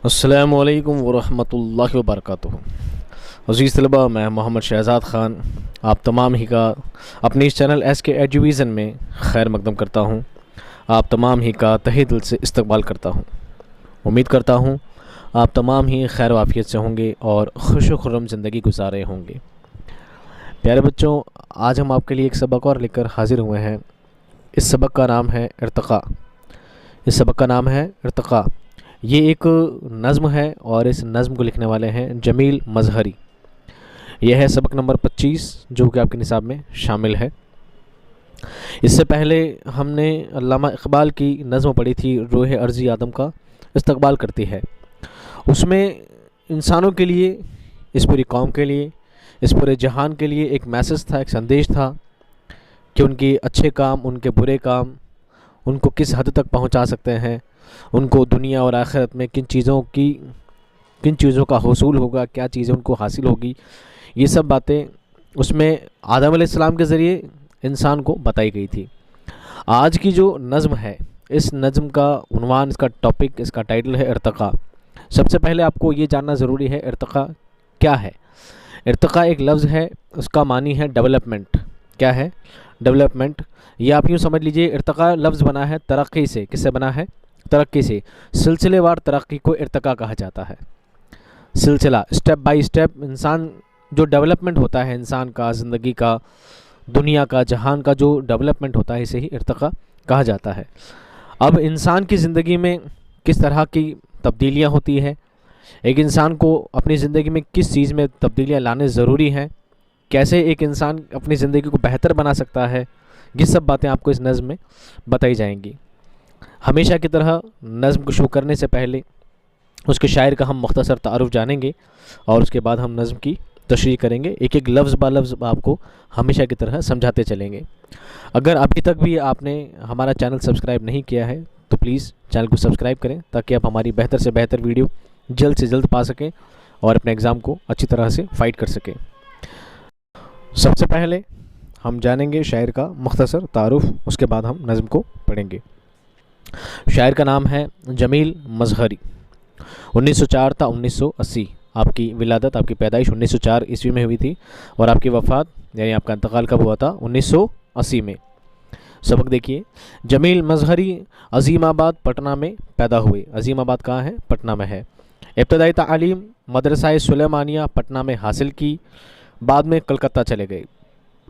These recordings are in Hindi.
अस्सलामुअलैकुम वरहमतुल्लाहि वबरकातुहू। अज़ीज़ तलबा, मैं मोहम्मद शहज़ाद ख़ान आप तमाम ही का अपने इस चैनल SK एजुविज़न में खैर मकदम करता हूँ। आप तमाम ही का तहे दिल से इस्तकबाल करता हूँ। उम्मीद करता हूँ आप तमाम ही खैर वाफ़ियत से होंगे और खुश खुर्रम ज़िंदगी गुजारे होंगे। प्यारे बच्चों, आज हम आपके लिए एक सबक और लेकर हाज़िर हुए हैं। इस सबक का नाम है इर्तिक़ा। इस सबक का नाम है इर्तिक़ा। ये एक नज़्म है और इस नज़्म को लिखने वाले हैं जमील मज़हरी। यह है सबक नंबर 25 जो कि आपके निसाब में शामिल है। इससे पहले हमने अल्लामा इक़बाल की नज़्म पढ़ी थी, रूह अर्ज़ी आदम का इस्तक़बाल करती है। उसमें इंसानों के लिए, इस पूरी कौम के लिए, इस पूरे जहान के लिए एक मैसेज था, एक संदेश था कि उनके अच्छे काम, उनके बुरे काम उनको किस हद तक पहुंचा सकते हैं, उनको दुनिया और आखिरत में किन चीज़ों का हुसूल होगा, क्या चीज़ें उनको हासिल होगी। ये सब बातें उसमें आदम अलैहिस्सलाम के ज़रिए इंसान को बताई गई थी। आज की जो नज़्म है, इस नज़्म का उन्वान, इसका टॉपिक, इसका टाइटल है इर्तिक़ा। सबसे पहले आपको ये जानना ज़रूरी है इर्तिक़ा क्या है। इर्तिक़ा एक लफ्ज़ है, उसका मानी है डेवलपमेंट। क्या है? डेवलपमेंट। ये आप यूँ समझ लीजिए, इर्तिक़ा लफ्ज़ बना है तरक्की से। किससे बना है? तरक्की से। सिलसिलेवार तरक्की को इर्तिक़ा कहा जाता है। सिलसिला, स्टेप बाय स्टेप इंसान जो डेवलपमेंट होता है, इंसान का, ज़िंदगी का, दुनिया का, जहान का जो डेवलपमेंट होता है, इसे ही इर्तिक़ा कहा जाता है। अब इंसान की ज़िंदगी में किस तरह की तब्दीलियाँ होती हैं, एक इंसान को अपनी ज़िंदगी में किस चीज़ में तब्दीलियाँ लाने ज़रूरी हैं, कैसे एक इंसान अपनी ज़िंदगी को बेहतर बना सकता है, ये सब बातें आपको इस नज़्म में बताई जाएंगी। हमेशा की तरह नज़्म को शुरू करने से पहले उसके शायर का हम मुख्तसर तारुफ जानेंगे और उसके बाद हम नज़्म की तशरीह करेंगे। एक एक लफ्ज़ बा लफ्ज़ आपको हमेशा की तरह समझाते चलेंगे। अगर अभी तक भी आपने हमारा चैनल सब्सक्राइब नहीं किया है तो प्लीज़ चैनल को सब्सक्राइब करें, ताकि आप हमारी बेहतर से बेहतर वीडियो जल्द से जल्द पा सकें और अपने एग्ज़ाम को अच्छी तरह से फ़ाइट कर सकें। सबसे पहले हम जानेंगे शायर का मुख्तसर तारुफ, उसके बाद हम नज़्म को पढ़ेंगे। शायर का नाम है जमील मज़हरी। 1904 था 1980 आपकी विलादत, आपकी पैदाइश 1904 ईस्वी में हुई थी और आपकी वफ़ात यानी आपका इंतकाल कब हुआ था? 1980 में। सबक देखिए। जमील मज़हरी अज़ीमाबाद पटना में पैदा हुए। अज़ीमाबाद कहाँ है? पटना में है। इब्तदाई तालीम मदरसा सुलेमानिया पटना में हासिल की, बाद में कलकत्ता चले गए।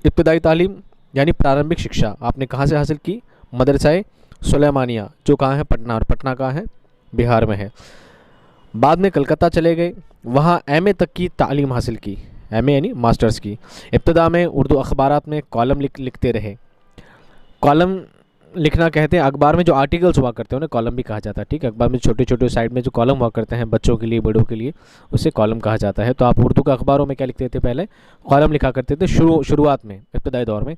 इब्तदाई तालीम यानी प्रारंभिक शिक्षा आपने कहाँ से हासिल की? मदरसा सुलेमानिया, जो कहाँ है? पटना। और पटना कहाँ है? बिहार में है। बाद में कलकत्ता चले गए, वहाँ MA तक की तालीम हासिल की। MA यानी मास्टर्स की। इब्तदा में उर्दू अखबारात में कॉलम लिखते रहे। कॉलम लिखना कहते हैं अखबार में जो आर्टिकल्स हुआ करते हैं उन्हें कॉलम भी कहा जाता है। ठीक है, अखबार में छोटे छोटे साइड में जो कॉलम हुआ करते हैं बच्चों के लिए, बड़ों के लिए, उसे कॉलम कहा जाता है। तो आप उर्दू के अखबारों में क्या लिखते थे? पहले कॉलम लिखा करते थे शुरुआत में, इब्तदाई दौर में।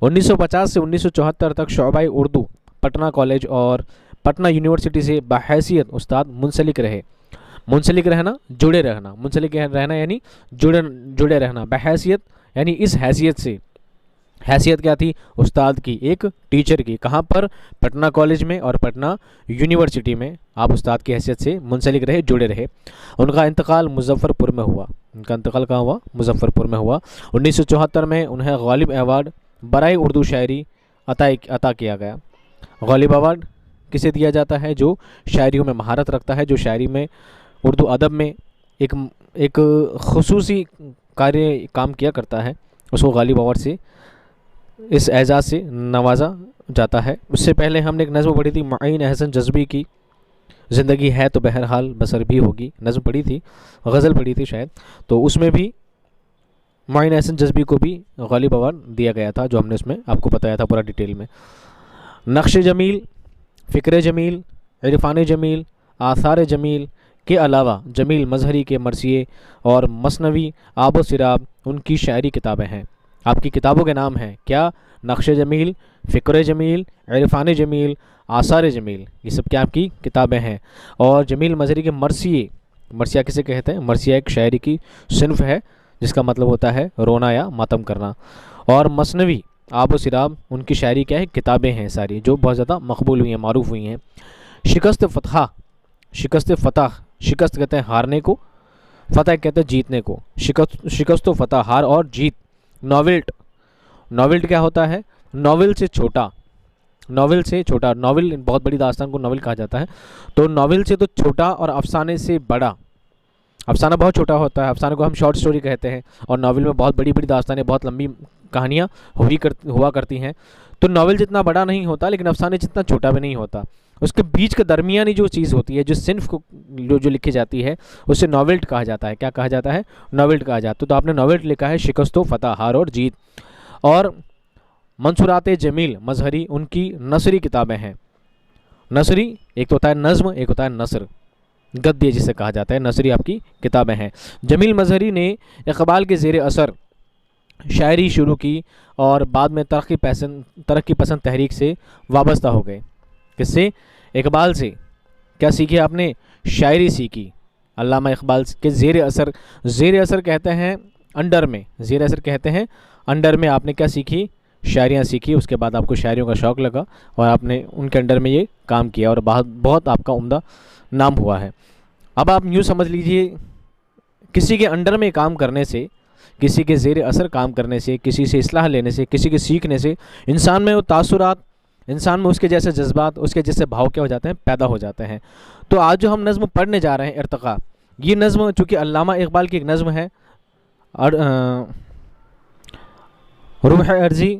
1950 से 1974 तक शोबाई उर्दू पटना कॉलेज और पटना यूनिवर्सिटी से बहैसियत उस्ताद मुंसलिक रहे। मुंसलिक रहना, जुड़े रहना। मुंसलिक रहना यानी जुड़े रहना। बहैसियत यानी इस हैसियत से। हैसियत क्या थी? उस्ताद की, एक टीचर की। कहाँ पर? पटना कॉलेज में और पटना यूनिवर्सिटी में आप उस्ताद की हैसियत से मुंसलिक रहे, जुड़े रहे। उनका इंतकाल मुजफ्फरपुर में हुआ। उनका इंतकाल कहाँ हुआ? मुजफ्फरपुर में हुआ। 1974 में उन्हें गालिब अवार्ड बराए उर्दू शायरी अता किया गया। गालिब अवार्ड किसे दिया जाता है? जो शायरियों में महारत रखता है, जो शायरी में, उर्दू अदब में एक खुसूसी काम किया करता है, उसको गालिब अवार्ड से, इस एजाज़ से नवाजा जाता है। उससे पहले हमने एक नज़्म पढ़ी थी मुईन अहसन जज़्बी की, ज़िंदगी है तो बहरहाल बसर भी होगी। नज़्म पढ़ी थी, गज़ल पढ़ी थी शायद। तो उसमें भी मुईन अहसन जज़्बी को भी गालिब अवार्ड दिया गया था, जो हमने उसमें आपको बताया था पूरा डिटेल में। नक्श जमील, फ़िक्र जमील, इरफ़ान जमील, आसार जमील के अलावा जमील मज़हरी के मरसिए और मसनवी, आब व सिराब उनकी शायरी किताबें हैं। आपकी किताबों के नाम हैं क्या? नक्श जमील, फ़िक्र जमील, इरफ़ान जमील, आसार जमील। ये सब क्या आपकी किताबें हैं। और जमील मज़हरी के मरसिए, मरसिया किसे कहते हैं? मरसिया एक शायरी की सिन्फ़ है जिसका मतलब होता है रोना या मातम करना। और मसनवी, आब व सिराब उनकी शायरी क्या है? किताबें हैं सारी, जो बहुत ज़्यादा मकबूल हुई हैं, मारूफ़ हुई हैं। शिकस्त फ़तह शिकस्त कहते हैं हारने को, फतह कहते हैं जीतने को। शिकस्त फतह, हार और जीत। नॉवेल्ट, नॉवेल्ट क्या होता है? नॉवेल से छोटा, नॉवेल से छोटा। नॉवेल, बहुत बड़ी दास्तान को नॉवेल कहा जाता है। तो नॉवेल से तो छोटा और अफसाने से बड़ा। अफसाना बहुत छोटा होता है, अफसाने को हम शॉर्ट स्टोरी कहते हैं, और नॉवेल में बहुत बड़ी बड़ी दास्तानें, बहुत लंबी कहानियाँ हुआ करती हैं। तो नॉवेल जितना बड़ा नहीं होता, लेकिन अफसाने जितना छोटा भी नहीं होता। उसके बीच का दरमियानी जो चीज़ होती है, जो सिन्फ को जो लिखी जाती है, उसे नॉवेल्ट कहा जाता है। क्या कहा जाता है? नॉवेल्ट कहा जाता है। तो आपने नॉवेल्ट लिखा है, शिकस्त फतह, हार और जीत। और मंसूरात जमील मजहरी, उनकी नसरी किताबें हैं। नसरी एक तो होता है नज़्म, एक होता है नसर, गद्य जिसे कहा जाता है। नसरी आपकी किताबें हैं। जमील मजहरी ने इकबाल के ज़ेर असर शायरी शुरू की और बाद में तरक्की पसंद तहरीक से वाबस्ता हो गए। किससे? इकबाल से। क्या सीखी आपने? शायरी सीखी। अल्लामा इकबाल के ज़ेर असर कहते हैं अंडर में, ज़ेर असर कहते हैं अंडर में आपने क्या सीखी? शायरियाँ सीखी। उसके बाद आपको शायरियों का शौक़ लगा और आपने उनके अंडर में ये काम किया और बहुत आपका उम्दा नाम हुआ है। अब आप यूँ समझ लीजिए, किसी के अंडर में काम करने से, किसी के ज़ेर असर काम करने से, किसी से इस्लाह लेने से, किसी के सीखने से इंसान में वो तासुरात, इंसान में उसके जैसे जज्बात, उसके जैसे भाव क्या हो जाते हैं? पैदा हो जाते हैं। तो आज जो हम नज़्म पढ़ने जा रहे हैं, इर्तिक़ा, ये नज़्म चूँकि अल्लामा इकबाल की एक नज़्म है, और रूह अर्ज़ी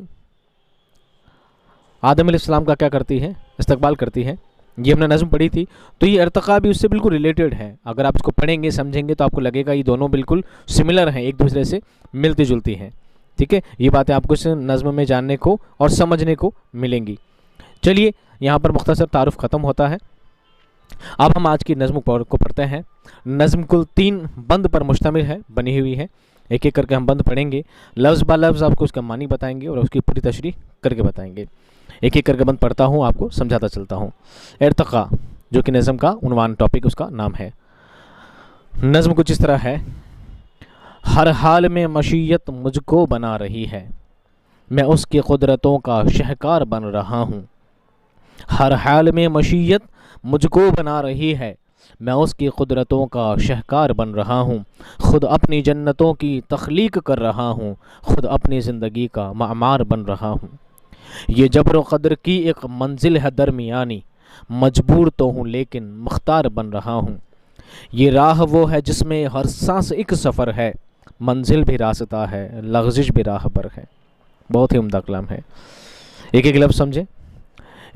आदम अलैहिस्सलाम का क्या करती है? इस्तकबाल करती है। ये हमने नज़्म पढ़ी थी। तो ये इर्तिक़ा भी उससे बिल्कुल रिलेटेड है। अगर आप इसको पढ़ेंगे, समझेंगे, तो आपको लगेगा ये दोनों बिल्कुल सिमिलर हैं, एक दूसरे से मिलती जुलती हैं। ठीक है, ये बातें आपको इस नज़्म में जानने को और समझने को मिलेंगी। चलिए, यहाँ पर मुख्तसर तारुफ़ ख़त्म होता है। अब हम आज की नज़्म को पढ़ते हैं। नज़्म कुल 3 बंद पर मुश्तमिल है, बनी हुई है। एक एक करके हम बंद पढ़ेंगे, लफ्ज़ ब लफ्ज़ आपको उसका मानी बताएंगे और उसकी पूरी तशरीह करके बताएंगे। एक एक करके बंद पढ़ता हूँ, आपको समझाता चलता हूँ। इर्तिक़ा, जो कि नज़्म का उन्वान, टॉपिक उसका नाम है। नज़्म कुछ इस तरह है। हर हाल में मशीयत मुझको बना रही है, मैं उसकी कुदरतों का शहकार बन रहा हूँ। हर हाल में मशीयत मुझको बना रही है, मैं उसकी कुदरतों का शहकार बन रहा हूँ। ख़ुद अपनी जन्नतों की तख्लीक कर रहा हूँ, ख़ुद अपनी ज़िंदगी का मामार बन रहा हूँ। ये जबर क़द्र की एक मंजिल है दरमियानी, मजबूर तो हूँ लेकिन मुख्तार बन रहा हूँ। ये राह वो है जिसमें हर सांस एक सफ़र है, मंजिल भी रास्ता है, लग़ज़िश भी राह पर है। बहुत ही उम्दा कलाम है। एक एक लफ्ज़ समझे।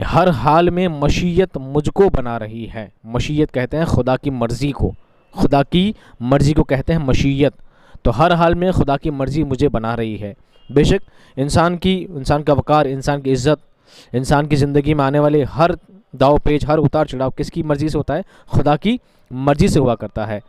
हर हाल में मशीयत मुझको बना रही है। मशीयत कहते हैं खुदा की मर्ज़ी को, खुदा की मर्ज़ी को कहते हैं मशीयत। तो हर हाल में खुदा की मर्ज़ी मुझे बना रही है। बेशक इंसान का वक़ार, इंसान की इज़्ज़त, इंसान की ज़िंदगी में आने वाले हर दाव पेच, हर उतार चढ़ाव किसकी मर्ज़ी से होता है? खुदा की मर्ज़ी से हुआ करता है।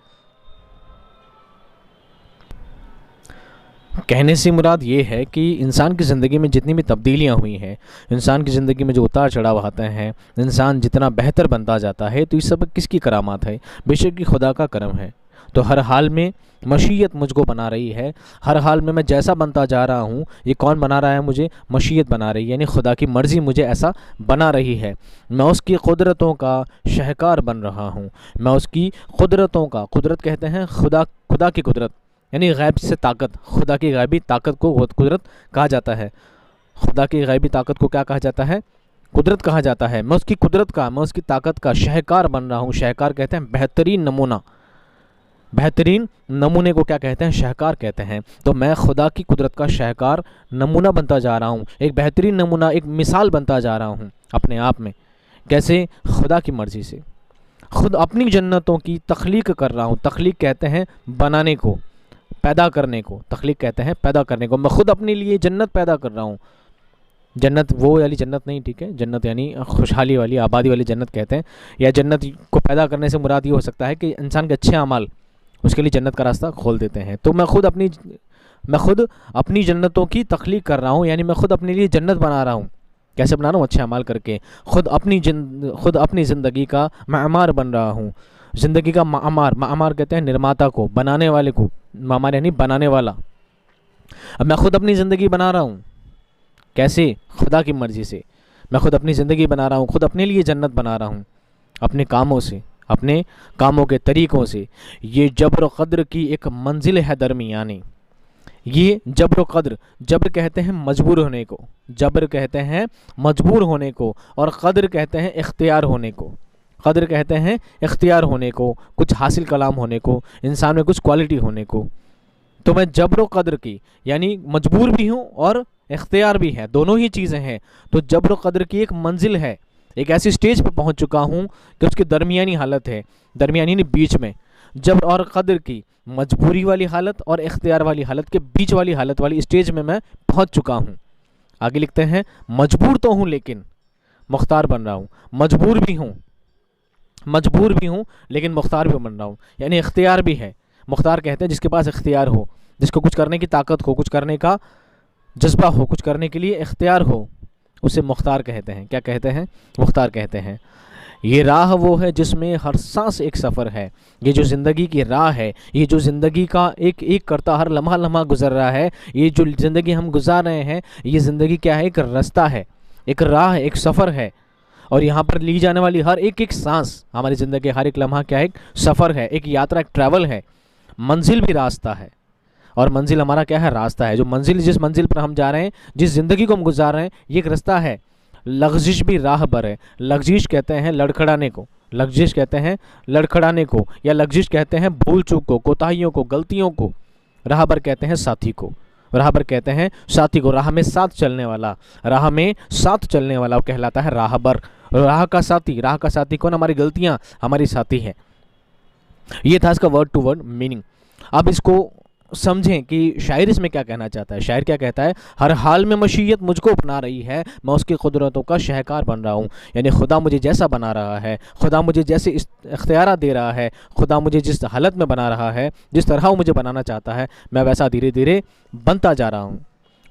कहने से मुराद ये है कि इंसान की ज़िंदगी में जितनी भी तब्दीलियाँ हुई हैं, इंसान की ज़िंदगी में जो उतार चढ़ाव आते हैं, इंसान जितना बेहतर बनता जाता है, तो ये सब किसकी करामात है? बेशक कि खुदा का करम है। तो हर हाल में मशीयत मुझको बना रही है। हर हाल में मैं जैसा बनता जा रहा हूँ, ये कौन बना रहा है मुझे? मशीयत बना रही है, यानी खुदा की मर्ज़ी मुझे ऐसा बना रही है। मैं उसकी कुदरतों का शहकार बन रहा हूँ। मैं उसकी कुदरतों का, कुदरत कहते हैं खुदा की कुदरत, यानी गैब से ताकत, खुदा की गैबी ताकत को कुदरत कहा जाता है। खुदा की गैबी ताकत को क्या कहा जाता है? कुदरत कहा जाता है। मैं उसकी कुदरत का, मैं उसकी ताकत का शहकार बन रहा हूँ। शहकार कहते हैं बेहतरीन नमूना, बेहतरीन नमूने को क्या कहते हैं? शहकार कहते हैं। तो मैं खुदा की कुदरत का शहकार, नमूना बनता जा रहा हूँ, एक बेहतरीन नमूना, एक मिसाल बनता जा रहा हूँ अपने आप में। कैसे? खुदा की मर्ज़ी से। ख़ुद अपनी जन्नतों की तख्लीक कर रहा हूँ। तख्लीक कहते हैं बनाने को, पैदा करने को। तख्लीक कहते हैं पैदा करने को। मैं ख़ुद अपने लिए जन्नत पैदा कर रहा हूँ। जन्नत वो वाली जन्नत नहीं, ठीक है, जन्नत यानी खुशहाली वाली, आबादी वाली जन्नत कहते हैं। या जन्नत को पैदा करने से मुराद ये हो सकता है कि इंसान के अच्छे अमाल उसके लिए जन्नत का रास्ता खोल देते हैं। तो मैं ख़ुद अपनी जन्नतों की तख्लीक कर रहा हूँ, यानी मैं ख़ुद अपने लिए जन्नत बना रहा हूँ। कैसे बना रहा हूँ? अच्छे अमाल करके। ख़ुद अपनी ज़िंदगी का मामार बन रहा हूँ। ज़िंदगी का मामार कहते हैं निर्माता को, बनाने वाले को। मामार यानी बनाने वाला। अब मैं ख़ुद अपनी ज़िंदगी बना रहा हूँ। कैसे? खुदा की मर्ज़ी से। मैं ख़ुद अपनी ज़िंदगी बना रहा हूँ, ख़ुद अपने लिए जन्नत बना रहा हूँ, अपने कामों से, अपने कामों के तरीक़ों से। ये जब्र क़द्र की एक मंजिल है दरमियानी। ये जब्र क़द्र, जब्र कहते हैं मजबूर होने को, जब्र कहते हैं मजबूर होने को, और क़द्र कहते हैं इख्तियार होने को। क़द्र कहते हैं इख्तियार होने को, कुछ हासिल कलाम होने को, इंसान में कुछ क्वालिटी होने को। तो मैं जब्र क़द्र की यानी मजबूर भी हूँ और इख्तियार भी है, दोनों ही चीज़ें हैं। तो जब्र क़द्र की एक मंजिल है, एक ऐसी स्टेज पे पहुँच चुका हूँ कि उसकी दरमियानी हालत है, दरमियानी नहीं बीच में। जब्र और क़द्र की मजबूरी वाली हालत और इख्तियार वाली हालत के बीच वाली हालत वाली स्टेज में मैं पहुँच चुका हूँ। आगे लिखते हैं, मजबूर तो हूँ लेकिन मुख्तार बन रहा हूँ। मजबूर भी हूँ, मजबूर भी हूँ लेकिन मुख्तार भी बन रहा हूँ, यानी इख्तियार भी है। मुख्तार कहते हैं जिसके पास इख्तियार हो, जिसको कुछ करने की ताकत हो, कुछ करने का जज्बा हो, कुछ करने के लिए इख्तियार हो, उसे मुख्तार कहते हैं। क्या कहते हैं? मुख्तार कहते हैं। ये राह वो है जिसमें हर सांस एक सफ़र है। ये जो ज़िंदगी की राह है, ये जो ज़िंदगी का एक एक करता हर लम्हा लम्हा गुजर रहा है, ये जो ज़िंदगी हम गुजार रहे हैं, ये ज़िंदगी क्या है? एक रास्ता है, एक राह है, एक सफ़र है। और यहाँ पर ली जाने वाली हर एक एक सांस, हमारी ज़िंदगी हर एक लम्हा क्या है? एक सफ़र है, एक यात्रा, एक ट्रैवल है। मंजिल भी रास्ता है, और मंजिल हमारा क्या है? रास्ता है। जो मंजिल, जिस मंजिल पर हम जा रहे हैं, जिस ज़िंदगी को हम गुजार रहे हैं, ये एक रास्ता है। लग़ज़िश भी राह बर है। लग़ज़िश कहते हैं लड़खड़ाने को, लग़ज़िश कहते हैं लड़खड़ाने को, या लग़ज़िश कहते हैं भूल चूक को, कोताहियों को, गलतियों को। राह बर कहते हैं साथी को, राह बर कहते हैं साथी को। राह में साथ चलने वाला, राह में साथ चलने वाला वो कहलाता है राह बर। राह का साथी, राह का साथी कौन? हमारी गलतियाँ हमारी साथी है। ये था इसका वर्ड टू वर्ड मीनिंग। अब इसको समझें कि शायर इसमें क्या कहना चाहता है। शायर क्या कहता है? हर हाल में मशीयत मुझको अपना रही है, मैं उसकी कुदरतों का शहकार बन रहा हूँ। यानी खुदा मुझे जैसा बना रहा है, खुदा मुझे जैसे इख्तियार दे रहा है, खुदा मुझे जिस हालत में बना रहा है, जिस तरह वो मुझे बनाना चाहता है, मैं वैसा धीरे धीरे बनता जा रहा हूँ।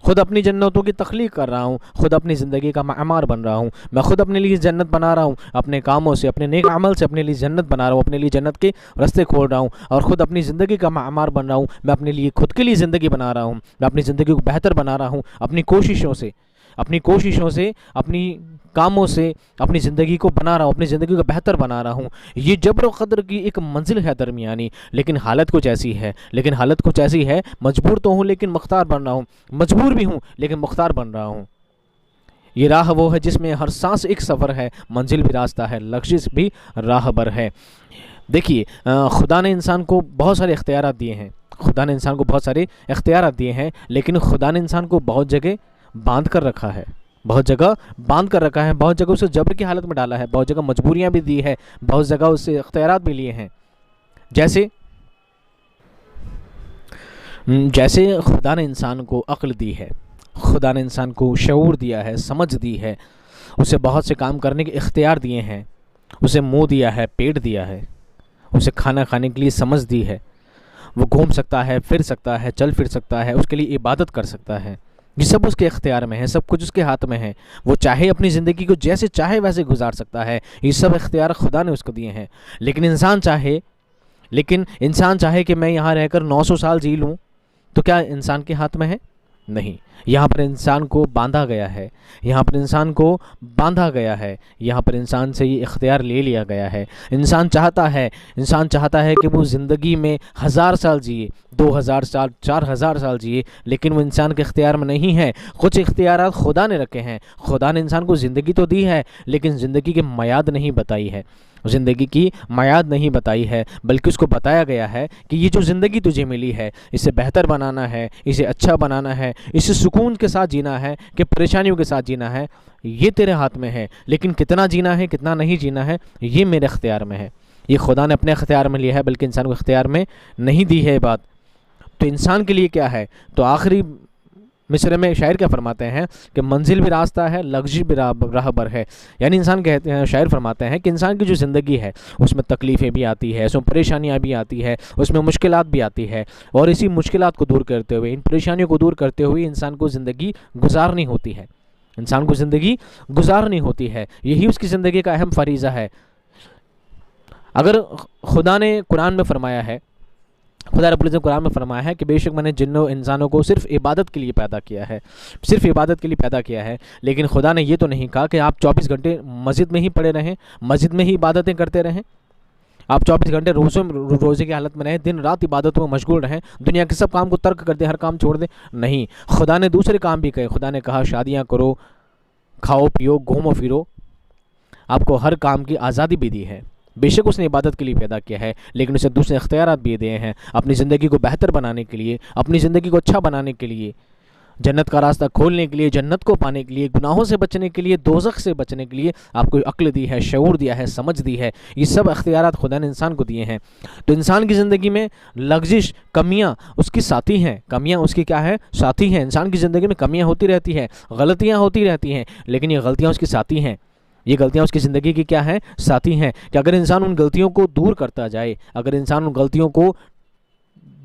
खुद अपनी जन्नतों की तख्लीक कर रहा हूँ, खुद अपनी ज़िंदगी का मामार बन रहा हूँ। मैं खुद अपने लिए जन्नत बना रहा हूँ, अपने कामों से, अपने नेक अमल से अपने लिए जन्नत बना रहा हूँ, अपने लिए जन्नत के रास्ते खोल रहा हूँ, और ख़ुद अपनी ज़िंदगी का मामार बन रहा हूँ। मैं अपने लिए खुद के लिए ज़िंदगी बना रहा हूँ, मैं अपनी ज़िंदगी को बेहतर बना रहा हूँ अपनी कोशिशों से, अपनी कोशिशों से, अपनी कामों से अपनी ज़िंदगी को बना रहा हूँ, अपनी ज़िंदगी को बेहतर बना रहा हूँ। ये जब्र क़द्र की एक मंजिल है दरमियानी, लेकिन हालत कुछ ऐसी है, लेकिन हालत कुछ ऐसी है, मजबूर तो हूँ लेकिन मुख्तार बन रहा हूँ, मजबूर भी हूँ लेकिन मुख्तार बन रहा हूँ। ये राह वो है जिसमें हर सांस एक सफ़र है, मंजिल भी रास्ता है, लग़ज़िश भी राह बर है। देखिए, खुदा ने इंसान को बहुत सारे इख्तियारात दिए हैं, खुदा ने इंसान को बहुत सारे इख्तियारात दिए हैं, लेकिन खुदा ने इंसान को बहुत जगह बांध कर रखा है, बहुत जगह बांध कर रखा है, बहुत जगह उसे जबर की हालत में डाला है, बहुत जगह मजबूरियां भी दी है, बहुत जगह उससे इख्तियारात भी लिए हैं। जैसे खुदा ने इंसान को अक्ल दी है, खुदा ने इंसान को शऊर दिया है, समझ दी है, उसे बहुत से काम करने के इख्तियार दिए हैं, उसे मुँह दिया है, पेट दिया है, उसे खाना खाने के लिए समझ दी है, वो घूम सकता है, फिर सकता है, चल फिर सकता है, उसके लिए इबादत कर सकता है। ये सब उसके इख्तियार में है, सब कुछ उसके हाथ में है। वो चाहे अपनी ज़िंदगी को जैसे चाहे वैसे गुजार सकता है, ये सब इख्तियार खुदा ने उसको दिए हैं। लेकिन इंसान चाहे कि मैं यहाँ रहकर 900 साल जी लूँ, तो क्या इंसान के हाथ में है? नहीं। यहाँ पर इंसान को बांधा गया है, यहाँ पर इंसान को बांधा गया है, यहाँ पर इंसान से ये इख्तियार ले लिया गया है। इंसान चाहता है कि वो ज़िंदगी में 1000 साल जिए, 2000 साल, 4000 साल जिए, लेकिन वो इंसान के इख्तियार में नहीं है। कुछ इख्तियारात खुदा ने रखे हैं। खुदा ने इंसान को ज़िंदगी तो दी है, लेकिन ज़िंदगी की मयाद नहीं बताई है, ज़िंदगी की मयाद नहीं बताई है, बल्कि उसको बताया गया है कि ये जो ज़िंदगी तुझे मिली है, इसे बेहतर बनाना है, इसे अच्छा बनाना है, इसे सुकून के साथ जीना है कि परेशानियों के साथ जीना है, ये तेरे हाथ में है। लेकिन कितना जीना है, कितना नहीं जीना है, ये मेरे इख्तियार में है। ये खुदा ने अपने इख्तियार में लिया है, बल्कि इंसान को इख्तियार में नहीं दी है बात। तो इंसान के लिए क्या है? तो आखिरी मिसरे में शायर क्या फरमाते हैं कि मंजिल भी रास्ता है, लग़ज़िश भी राह बर है। यानी इंसान कहते हैं, शायर फरमाते हैं कि इंसान की जो ज़िंदगी है उसमें तकलीफ़ें भी आती है, उसमें परेशानियाँ भी आती है, उसमें मुश्किलात भी आती है, और इसी मुश्किलात को दूर करते हुए, इन परेशानियों को दूर करते हुए इंसान को ज़िंदगी गुजारनी होती है, इंसान को ज़िंदगी गुजारनी होती है। यही उसकी ज़िंदगी का अहम फ़रीज़ा है। अगर खुदा ने कुरान में फ़रमाया है, खुदा रब्बुल इज़्ज़त कुरान में फरमाया है कि बेशक मैंने जिन्नों इंसानों को सिर्फ इबादत के लिए पैदा किया है, सिर्फ इबादत के लिए पैदा किया है। लेकिन खुदा ने ये तो नहीं कहा कि आप 24 घंटे मस्जिद में ही पड़े रहें, मस्जिद में ही इबादतें करते रहें। आप 24 घंटे रोज़े की हालत में रहें, दिन रात इबादतों में मशगूल रहें, दुनिया के सब काम को तर्क कर दें, हर काम छोड़ दें? नहीं, खुदा ने दूसरे काम भी कहे। खुदा ने कहा शादियाँ करो, खाओ पियो, घूमो फिरो, आपको हर काम की आज़ादी भी दी है। बेशक उसने इबादत के लिए पैदा किया है, लेकिन उसे दूसरे इख्तियारात भी दिए हैं अपनी ज़िंदगी को बेहतर बनाने के लिए, अपनी ज़िंदगी को अच्छा बनाने के लिए, जन्नत का रास्ता खोलने के लिए, जन्नत को पाने के लिए, गुनाहों से बचने के लिए, दोज़ख से बचने के लिए आपको अक्ल दी है, शऊर दिया है, समझ दी है। ये सब अख्तियारात खुदा ने इंसान को दिए हैं। तो इंसान की ज़िंदगी में लग्जिश, कमियां उसकी साथी हैं, कमियां उसकी क्या है? साथी हैं। इंसान की ज़िंदगी में कमियां होती रहती हैं, गलतियाँ होती रहती हैं, लेकिन ये गलतियाँ उसकी साथी हैं। ये गलतियाँ उसकी ज़िंदगी की क्या है? साथी हैं। कि अगर इंसान उन गलतियों को दूर करता जाए, अगर इंसान उन गलतियों को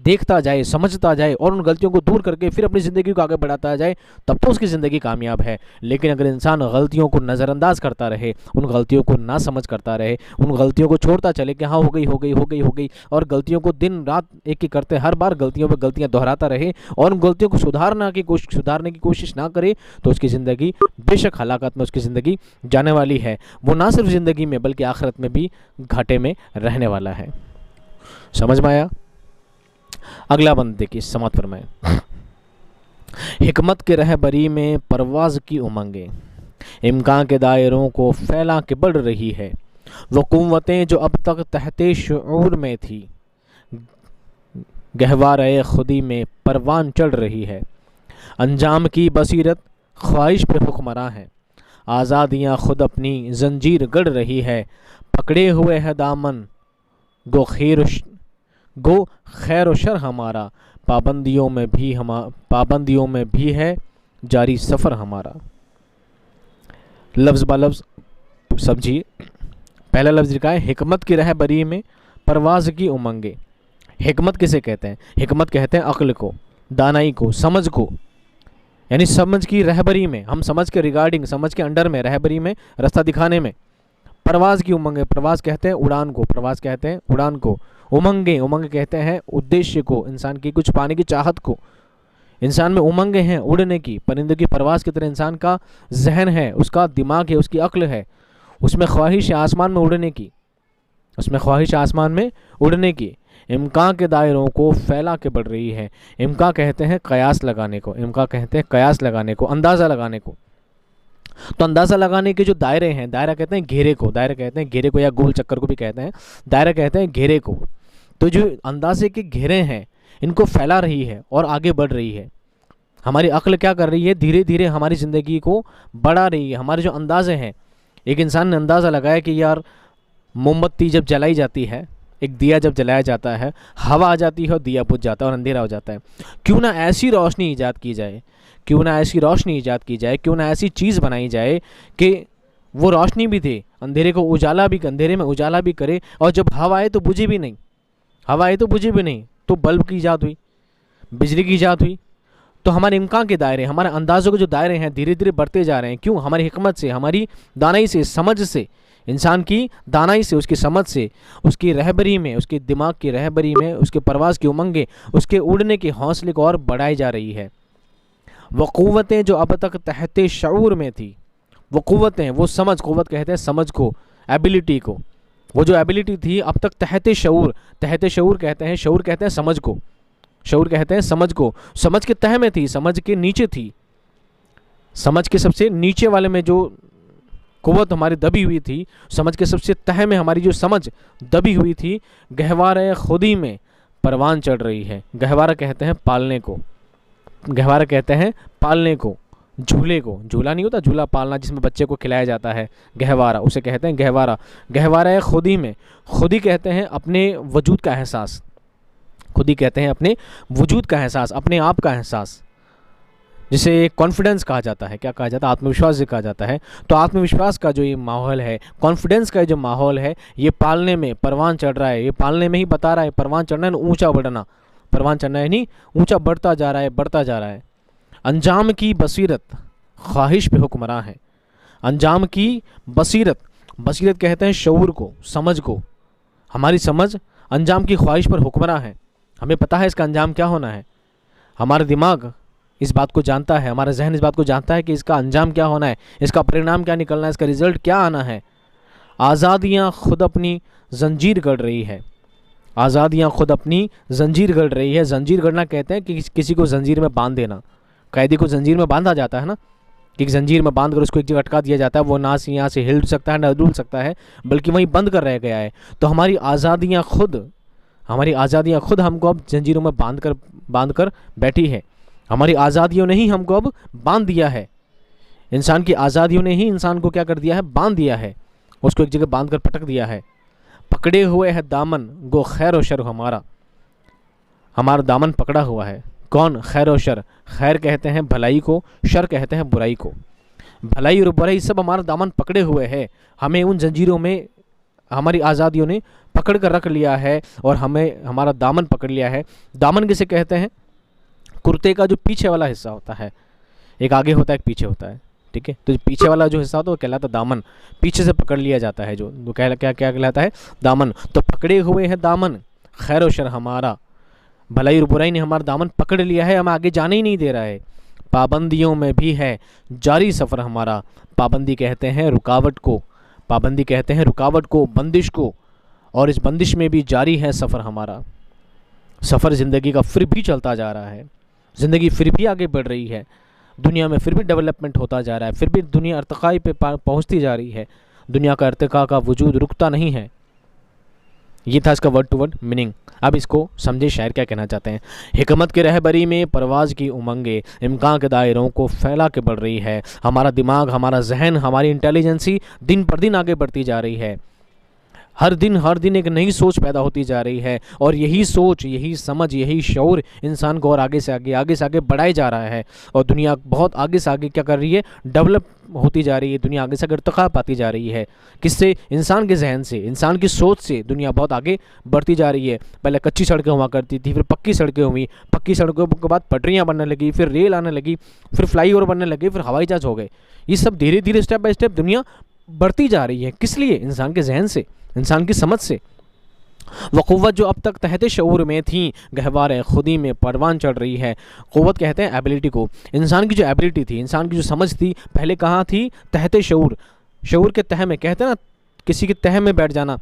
देखता जाए, समझता जाए और उन गलतियों को दूर करके फिर अपनी ज़िंदगी को आगे बढ़ाता जाए, तब तो उसकी ज़िंदगी कामयाब है। लेकिन अगर इंसान गलतियों को नज़रअंदाज करता रहे, उन गलतियों को ना समझ करता रहे, उन गलतियों को छोड़ता चले कि हाँ हो गई हो गई हो गई हो गई, और गलतियों को दिन रात एक ही करते, हर बार गलतियों पर गलतियाँ दोहराता रहे और उन गलतियों को सुधारने की कोशिश ना करे, तो उसकी ज़िंदगी बेशक हलाकत में उसकी ज़िंदगी जाने वाली है। वो ना सिर्फ ज़िंदगी में बल्कि आखिरत में भी घाटे में रहने वाला है। समझ में आया? अगला बंद देखिए, समात फरमाए। हिकमत के रहबरी में परवाज़ की उमंगें इम्कान के दायरों को फैला के बढ़ रही है। वो कुव्वतें जो अब तक तहते शऊर में थी, गहवारे खुदी में परवान चढ़ रही है। अंजाम की बसीरत ख्वाहिश पे हुक्मरां है, आज़ादियाँ खुद अपनी जंजीर गढ़ रही है। पकड़े हुए है दामन गो खैर व शर हमारा, पाबंदियों में भी है जारी सफ़र हमारा। लफ्ज़ ब लफ्ज़ समझिए। पहला लफ्ज़ लिखा है हिकमत की रहबरी में परवाज़ की उमंगे। हिकमत किसे कहते हैं? हिकमत कहते हैं अक्ल को, दानाई को, समझ को, यानी समझ की रहबरी में, हम समझ के रिगार्डिंग, समझ के अंडर में, रहबरी में, रास्ता दिखाने में। परवाज़ की उमंगे, परवाज़ कहते हैं उड़ान को, परवाज़ कहते हैं उड़ान को। उमंगे, उमंग कहते हैं उद्देश्य को, इंसान की कुछ पाने की चाहत को। इंसान में उमंगे हैं उड़ने की, परिंदों की परवाज़ की तरह इंसान का जहन है, उसका दिमाग है, उसकी अक्ल है, उसमें ख्वाहिश है आसमान में उड़ने की, उसमें ख्वाहिश आसमान में उड़ने की। इम्कान के दायरों को फैला के बढ़ रही है। इम्कान कहते हैं कयास लगाने को, इम्कान कहते हैं कयास लगाने को, अंदाज़ा लगाने को। तो अंदाज़ा लगाने के जो दायरे हैं, दायरा कहते हैं घेरे को, दायरा कहते हैं घेरे को, या गोल चक्कर को भी कहते हैं, दायरा कहते हैं घेरे को। तो जो अंदाजे के घेरे हैं, इनको फैला रही है और आगे बढ़ रही है। हमारी अक्ल क्या कर रही है? धीरे धीरे हमारी ज़िंदगी को बढ़ा रही है। हमारे जो अंदाज़े हैं, एक इंसान ने अंदाज़ा लगाया कि यार मोमबत्ती जब जलाई जाती है, एक दिया जब जलाया जाता है, हवा आ जाती है और दिया बुझ जाता है और अंधेरा हो जाता है। क्यों ना ऐसी रोशनी ईजाद की जाए, क्यों ना ऐसी रोशनी ईजाद की जाए, क्यों ना ऐसी चीज़ बनाई जाए कि वो रोशनी भी दे, अंधेरे को उजाला भी, अंधेरे में उजाला भी करे, और जब हवा आए तो बुझे भी नहीं, हवा आए तो बुझे भी नहीं। तो बल्ब की ईजाद हुई, बिजली की ईजाद हुई। तो हमारे इम्कान के दायरे, हमारे अंदाज़ों के जो दायरे हैं, धीरे धीरे बढ़ते जा रहे हैं। क्यों? हमारी हिकमत से, हमारी दानाई से, समझ से, इंसान की दानाई से, उसकी समझ से, उसकी रहबरी में, उसके दिमाग की रहबरी में, उसके परवाज़ की उमंगें, उसके उड़ने के हौसले को और बढ़ाई जा रही है। वो क़ुव्वतें जो अब तक तहते शऊर में थी, वो क़ुव्वतें, वो समझ, क़ुव्वत कहते हैं समझ को, एबिलिटी को, वो जो एबिलिटी थी अब तक तहते शऊर, तहते शऊर कहते हैं, शऊर कहते हैं समझ को, शऊर कहते हैं समझ को, समझ के तह में थी, समझ के नीचे थी, समझ के सबसे नीचे वाले में जो क़ुव्वत हमारी दबी हुई थी, समझ के सबसे तह में हमारी जो समझ दबी हुई थी, गहवारे खुदी में परवान चढ़ रही है। गहवारा कहते हैं पालने को, गहवारा कहते हैं पालने को, झूले को, झूला नहीं होता, झूला पालना जिसमें बच्चे को खिलाया जाता है, गहवारा, उसे कहते हैं गहवारा। गहवारा खुदी में, खुदी कहते हैं अपने वजूद का एहसास, खुदी कहते हैं अपने वजूद का एहसास, अपने आप का एहसास, जिसे कॉन्फिडेंस कहा जाता है। क्या कहा जाता है? आत्मविश्वास से कहा जाता है। तो आत्मविश्वास का जो ये माहौल है, कॉन्फिडेंस का जो माहौल है, ये पालने में परवान चढ़ रहा है। ये पालने में ही बता रहा है, परवान चढ़ना है ऊंचा बढ़ना, परवान चढ़ना है नहीं, ऊंचा बढ़ता जा रहा है, बढ़ता जा रहा है। अंजाम की बसीरत ख्वाहिश पे हुक्मरां है। अंजाम की बसीरत, बसीरत कहते हैं शऊर को, समझ को। हमारी समझ अंजाम की ख्वाहिश पर हुक्मरां है। हमें पता है इसका अंजाम क्या होना है, हमारा दिमाग इस बात को जानता है, हमारा जहन इस बात को जानता है कि इसका अंजाम क्या होना है, इसका परिणाम क्या निकलना है, इसका रिजल्ट क्या आना है। आज़ादियाँ खुद अपनी जंजीर गढ़ रही है। आज़ादियाँ खुद अपनी जंजीर गढ़ रही है। जंजीर गढ़ना कहते हैं कि किसी को जंजीर में बांध देना। कैदी को जंजीर में बांधा जाता है ना, कि एक जंजीर में बांध कर उसको एक जगह अटका दिया जाता है, वो ना से यहाँ से हिल सकता है ना डुल सकता है, बल्कि वहीं बंद कर रह गया है। तो हमारी आज़ादियाँ खुद हमको अब जंजीरों में बांध कर बैठी है। हमारी आज़ादियों ने ही हमको अब बांध दिया है। इंसान की आज़ादियों ने ही इंसान को क्या कर दिया है, बांध दिया है, उसको एक जगह बांध कर पटक दिया है। पकड़े हुए है दामन गो खैर व शर हमारा दामन पकड़ा हुआ है। कौन? खैर व शर। खैर कहते हैं भलाई को, शर कहते हैं बुराई को। भलाई और बुराई सब हमारा दामन पकड़े हुए है। हमें उन जंजीरों में हमारी आज़ादियों ने पकड़ कर रख लिया है और हमें हमारा दामन पकड़ लिया है। दामन किसे कहते हैं? कुर्ते का जो पीछे वाला हिस्सा होता है, एक आगे होता है एक पीछे होता है, ठीक है। तो जो पीछे वाला जो हिस्सा होता है वो कहलाता है दामन। पीछे से पकड़ लिया जाता है जो क्या कहलाता है? दामन। तो पकड़े हुए हैं दामन खैर व शर हमारा, भलाई और बुराई ने हमारा दामन पकड़ लिया है, हमें आगे जाने ही नहीं दे रहा है। पाबंदियों में भी है जारी सफ़र हमारा। पाबंदी कहते हैं रुकावट को, पाबंदी कहते हैं रुकावट को, बंदिश को, और इस बंदिश में भी जारी है सफ़र हमारा। सफ़र ज़िंदगी का फिर भी चलता जा रहा है, ज़िंदगी फिर भी आगे बढ़ रही है, दुनिया में फिर भी डेवलपमेंट होता जा रहा है, फिर भी दुनिया अर्तकाई पे पहुंचती जा रही है। दुनिया का अर्तका का वजूद रुकता नहीं है। ये था इसका वर्ड टू वर्ड मीनिंग। अब इसको समझे शायर क्या कहना चाहते हैं। हिकमत की रहबरी में परवाज़ की उमंगे इम्कान के दायरों को फैला के बढ़ रही है। हमारा दिमाग, हमारा जहन, हमारी इंटेलिजेंसी दिन पर दिन आगे बढ़ती जा रही है। हर दिन एक नई सोच पैदा होती जा रही है, और यही सोच, यही समझ, यही शऊर इंसान को और आगे से आगे बढ़ाए जा रहा है। और दुनिया बहुत आगे से आगे क्या कर रही है, डेवलप होती जा रही है। दुनिया आगे से आगे इर्तिक़ा पाती जा रही है। किससे? इंसान के जहन से, इंसान की सोच से दुनिया बहुत आगे बढ़ती जा रही है। पहले कच्ची सड़कें हुआ करती थी, फिर पक्की सड़कें हुई, पक्की सड़कों के बाद पटरियाँ बनने लगी, फिर रेल आने लगी, फिर फ्लाईओवर बनने लगे, फिर हवाई जहाज़ हो गए। ये सब धीरे धीरे स्टेप बाय स्टेप दुनिया बढ़ती जा रही है। किस लिए? इंसान के जहन से, इंसान की समझ से। वह क़ुव्वत जो अब तक तहत शऊर में थी, गहवार खुदी में परवान चढ़ रही है। क़ुव्वत कहते हैं एबिलिटी को। इंसान की जो एबिलिटी थी, इंसान की जो समझ थी, पहले कहाँ थी? तहत शऊर। शऊर के तह में, कहते हैं ना किसी के तह में बैठ जाना,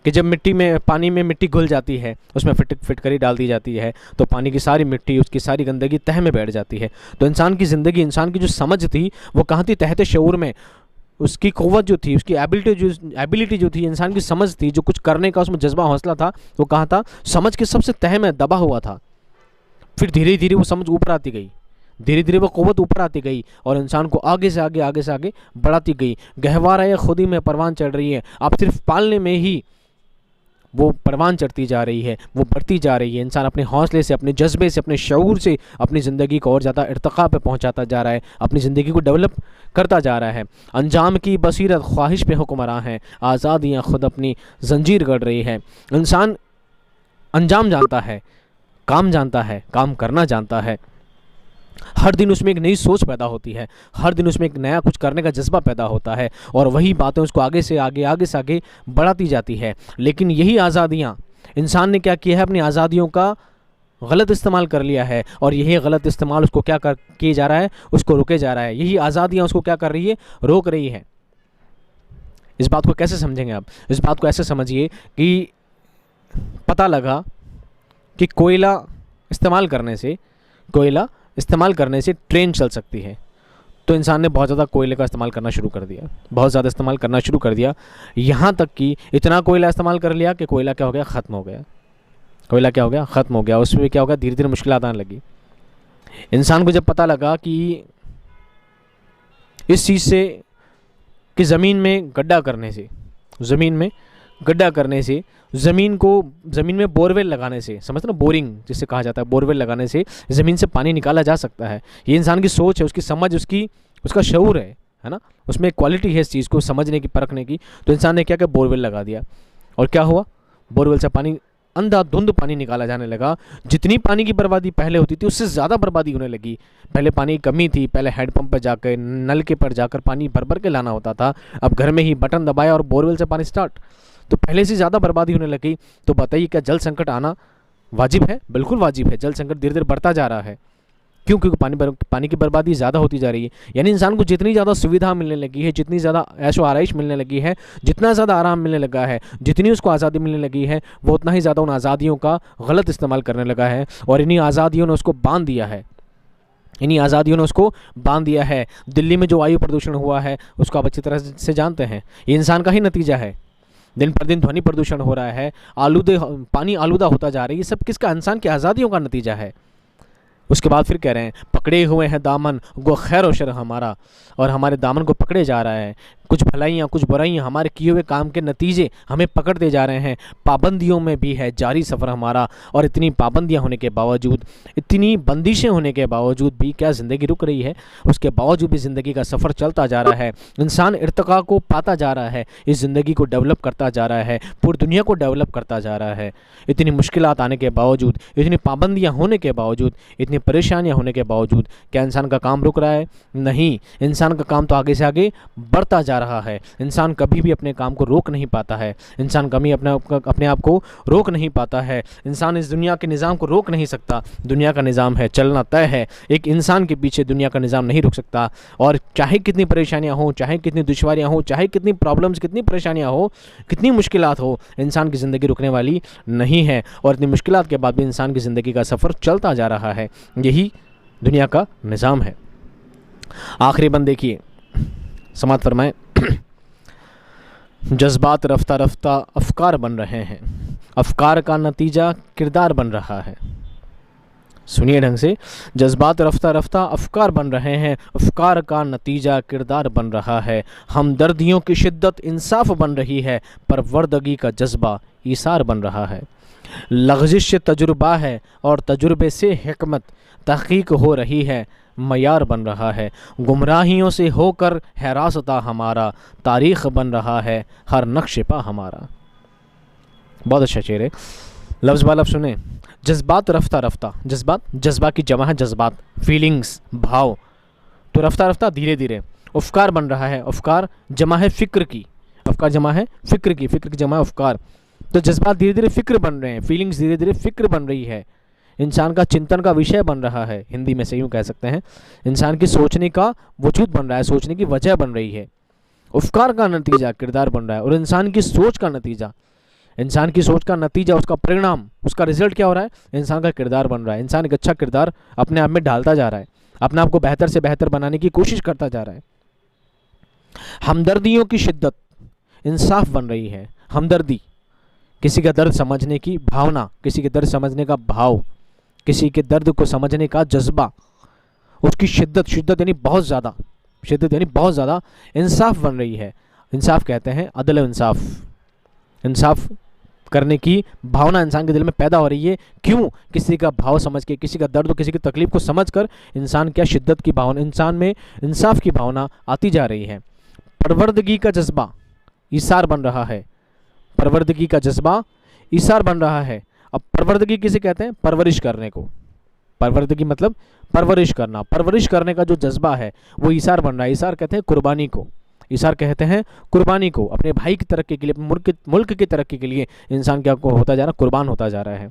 कि जब मिट्टी में, पानी में मिट्टी घुल जाती है, उसमें फिटकरी डाल दी जाती है, तो पानी की सारी मिट्टी, उसकी सारी गंदगी तह में बैठ जाती है। तो इंसान की ज़िंदगी, इंसान की जो समझ थी वो कहाँ थी? तहत शऊर में। उसकी क़ुव्वत जो थी, उसकी एबिलिटी जो थी, इंसान की समझ थी, जो कुछ करने का उसमें जज्बा हौसला था, वो कहाँ था? समझ के सबसे तह में दबा हुआ था। फिर धीरे धीरे वो समझ ऊपर आती गई, धीरे धीरे वो क़ुव्वत ऊपर आती गई, और इंसान को आगे से आगे बढ़ाती गई। गहवारा खुदी में परवान चढ़ रही है। अब सिर्फ पालने में ही वो परवान चढ़ती जा रही है, वो बढ़ती जा रही है। इंसान अपने हौसले से, अपने जज्बे से, अपने शऊर से अपनी ज़िंदगी को और ज़्यादा इर्तिक़ा पे पहुंचाता जा रहा है, अपनी ज़िंदगी को डेवलप करता जा रहा है। अंजाम की बसीरत ख्वाहिश पे हुक्मरां है, आज़ादियाँ खुद अपनी जंजीर गढ़ रही है। इंसान अंजाम जानता है, काम करना जानता है। हर दिन उसमें एक नई सोच पैदा होती है, हर दिन उसमें एक नया कुछ करने का जज्बा पैदा होता है, और वही बातें उसको आगे से आगे बढ़ाती जाती है। लेकिन यही आज़ादियाँ, इंसान ने क्या किया है? अपनी आज़ादियों का गलत इस्तेमाल कर लिया है, और यही गलत इस्तेमाल उसको क्या किया जा रहा है? उसको रोके जा रहा है। यही आज़ादियाँ उसको क्या कर रही है? रोक रही है। इस बात को कैसे समझेंगे आप? इस बात को ऐसे समझिए कि पता लगा कि कोयला इस्तेमाल करने से ट्रेन चल सकती है, तो इंसान ने बहुत ज़्यादा कोयले का इस्तेमाल करना शुरू कर दिया, बहुत ज़्यादा इस्तेमाल करना शुरू कर दिया। यहाँ तक कि इतना कोयला इस्तेमाल कर लिया कि कोयला क्या हो गया? ख़त्म हो गया। कोयला क्या हो गया? ख़त्म हो गया। उसमें क्या होगा? धीरे धीरे मुश्किलात आने लगी। इंसान को जब पता लगा कि इस चीज़ से, कि ज़मीन में गड्ढा करने से, ज़मीन में बोरवेल लगाने से, समझते ना, बोरिंग जिसे कहा जाता है, बोरवेल लगाने से ज़मीन से पानी निकाला जा सकता है। ये इंसान की सोच है, उसकी समझ, उसका शऊर है ना, उसमें क्वालिटी है इस चीज़ को समझने की, परखने की। तो इंसान ने क्या बोरवेल लगा दिया, और क्या हुआ? बोरवेल से पानी, अंधाधुंध पानी निकाला जाने लगा। जितनी पानी की बर्बादी पहले होती थी, उससे ज़्यादा बर्बादी होने लगी। पहले पानी की कमी थी, पहले हैंडपम्प पर जाकर, नलके पर जाकर पानी भर के लाना होता था। अब घर में ही बटन दबाया और बोरवेल से पानी स्टार्ट, तो पहले से ज़्यादा बर्बादी होने लगी। तो बताइए, क्या जल संकट आना वाजिब है? बिल्कुल वाजिब है। जल संकट धीरे धीरे बढ़ता जा रहा है। क्यों? क्योंकि पानी की बर्बादी ज़्यादा होती जा रही है। यानी इंसान को जितनी ज़्यादा सुविधा मिलने लगी है, जितनी ज़्यादा ऐशो आराइश मिलने लगी है, जितना ज़्यादा आराम मिलने लगा है, जितनी उसको आज़ादी मिलने लगी है, वो उतना ही ज़्यादा उन आज़ादियों का गलत इस्तेमाल करने लगा है और इन्हीं आज़ादियों ने उसको बांध दिया है। इन्हीं आज़ादियों ने उसको बांध दिया है। दिल्ली में जो वायु प्रदूषण हुआ है उसको आप अच्छी तरह से जानते हैं, ये इंसान का ही नतीजा है। दिन पर दिन ध्वनि प्रदूषण हो रहा है, पानी आलूदा होता जा रहा है, ये सब किसका? इंसान की आज़ादियों का नतीजा है। उसके बाद फिर कह रहे हैं पकड़े हुए हैं दामन गो खैर व शर हमारा, और हमारे दामन को पकड़े जा रहा है। कुछ भलाइयाँ कुछ बुराइयाँ हमारे किए हुए काम के नतीजे हमें पकड़ते जा रहे हैं। पाबंदियों में भी है जारी सफ़र हमारा, और इतनी पाबंदियाँ होने के बावजूद, इतनी बंदिशें होने के बावजूद भी क्या ज़िंदगी रुक रही है? उसके बावजूद भी ज़िंदगी का सफ़र चलता जा रहा है। इंसान इर्तिका को पाता जा रहा है, इस ज़िंदगी को डेवलप करता जा रहा है, पूरी दुनिया को डेवलप करता जा रहा है। इतनी मुश्किलात आने के बावजूद, इतनी पाबंदियाँ होने के बावजूद, इतनी परेशानियाँ होने के बावजूद क्या इंसान का काम रुक रहा है? नहीं, इंसान का काम तो आगे से आगे बढ़ता जा रहा है। इंसान कभी भी अपने काम को रोक नहीं पाता है, इंसान कभी अपने आप को रोक नहीं पाता है। इंसान इस दुनिया के निज़ाम को रोक नहीं सकता। दुनिया का निज़ाम है, चलना तय है। एक इंसान के पीछे दुनिया का निज़ाम नहीं रुक सकता। और चाहे कितनी परेशानियाँ हों, चाहे कितनी दुश्वारियाँ हों, चाहे कितनी प्रॉब्लम्स, कितनी परेशानियाँ हो, कितनी मुश्किलात हो, इंसान की ज़िंदगी रुकने वाली नहीं है। और इतनी मुश्किलात के बाद भी इंसान की ज़िंदगी का सफ़र चलता जा रहा है। यही दुनिया का निज़ाम है। आखिरी बंद देखिए, समात फरमाएं जज्बात रफ्ता रफ्ता अफकार बन रहे हैं, अफकार का नतीजा किरदार बन रहा है। सुनिए ढंग से, जज्बात रफ्ता रफ्ता अफकार बन रहे हैं, अफकार का नतीजा किरदार बन रहा है। हमदर्दियों की शिद्दत इंसाफ बन रही है, परवरदगी का जज्बा ईसार बन रहा है। लग़ज़िश से तजुर्बा है और तजुर्बे से हिकमत, तहक़ीक़ हो रही है, मयार बन रहा है। गुमराहियों से होकर है रास्ता हमारा, तारीख़ बन रहा है हर नक्श पा हमारा। बहुत अच्छा शेर है। लफ्ज़ बा लफ्ज़ सुने, जज्बात रफ्ता रफ्ता, जज्बा की जमा है जज्बात, फीलिंग्स, भाव। तो रफ्ता रफ्ता धीरे धीरे अफ़कार बन रहा है। अफ़कार जमा है फ़िक्र की, अफ़कार जमा है फ़िक्र की जमा है अफ़कार। तो जज्बात धीरे धीरे फ़िक्र बन रहे हैं, फीलिंग्स धीरे धीरे फ़िक्र बन रही है, इंसान का चिंतन का विषय बन रहा है। हिंदी में से यूँ कह सकते हैं, इंसान की सोचने का वजूद बन रहा है, सोचने की वजह बन रही है। अफ़कार का नतीजा किरदार बन रहा है। और इंसान की सोच का नतीजा, इंसान की सोच का नतीजा, उसका परिणाम, उसका रिजल्ट क्या हो रहा है? इंसान का किरदार बन रहा है। इंसान एक अच्छा किरदार अपने आप में ढालता जा रहा है, अपने आप को बेहतर से बेहतर बनाने की कोशिश करता जा रहा है। हमदर्दियों की शिद्दत इंसाफ बन रही है। हमदर्दी, किसी का दर्द समझने की भावना, किसी के दर्द समझने का भाव, किसी के दर्द को समझने का जज्बा, उसकी शिद्दत, शिद्दत यानी बहुत ज़्यादा, शिद्दत यानी बहुत ज़्यादा इंसाफ बन रही है। इंसाफ कहते हैं अदल इंसाफ, इंसाफ करने की भावना इंसान के दिल में पैदा हो रही है। क्यों? किसी का भाव समझ के, किसी का दर्द, किसी की तकलीफ को समझ कर इंसान क्या शिद्दत की भावना, इंसान में इंसाफ की भावना आती जा रही है। परवरदगी का जज्बा ईसार बन रहा है, परवरदगी का जज्बा ईसार बन रहा है। अब परवरदगी किसे कहते हैं? परवरिश करने को। परवरदगी मतलब परवरिश करना, परवरिश करने का जो जज्बा है वो ईसार बन रहा है। ईसार कहते हैं कुर्बानी को, ईसार कहते हैं कुर्बानी को। अपने भाई की तरक्की के लिए, अपने मुल्क की तरक्की के लिए इंसान क्या को होता जा रहा है? कुर्बान होता जा रहा है।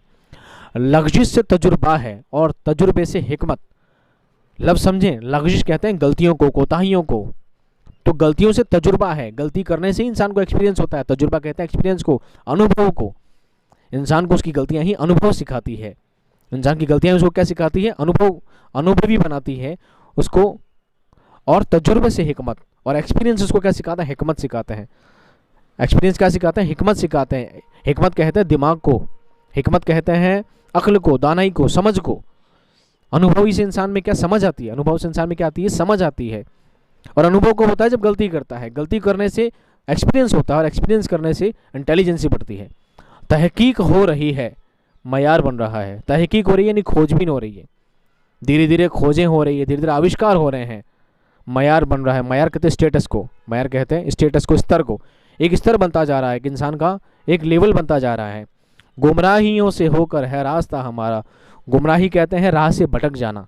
लग़ज़िश से तजुर्बा है और तजुर्बे से हिकमत। लफ्ज़ समझें, लग़ज़िश कहते हैं गलतियों को, कोताहियों को। तो गलतियों से तजुर्बा है, गलती करने से इंसान को एक्सपीरियंस होता है। तजुर्बा कहते हैं एक्सपीरियंस को, अनुभव को। इंसान को उसकी गलतियां ही अनुभव सिखाती है। इंसान की गलतियां उसको क्या सिखाती है? अनुभवी बनाती है उसको। और तजुर्बे से हिकमत, और एक्सपीरियंस उसको क्या सिखाता है? हिकमत सिखाते हैं। एक्सपीरियंस क्या सिखाते हैं? हिकमत सिखाते हैं। हिकमत कहते हैं दिमाग को, हिकमत कहते हैं अक्ल को, दानाई को, समझ को। अनुभवी से इंसान में क्या समझ आती है? अनुभव से इंसान में क्या आती है? समझ आती है। और अनुभव को होता है जब गलती करता है। गलती करने से एक्सपीरियंस होता है, और एक्सपीरियंस करने से इंटेलिजेंसी बढ़ती है। तहकीक हो रही है, मयार बन रहा है। तहकीक हो रही है यानी खोजबीन हो रही है, धीरे धीरे खोजें हो रही है, धीरे धीरे आविष्कार हो रहे हैं, मयार बन रहा है। मयार कहते हैं स्टेटस को, मयार कहते हैं स्टेटस को, स्तर को। एक स्तर बनता जा रहा है कि इंसान का एक लेवल बनता जा रहा है। गुमराहियों से होकर है रास्ता हमारा। गुमराही कहते हैं राह से भटक जाना,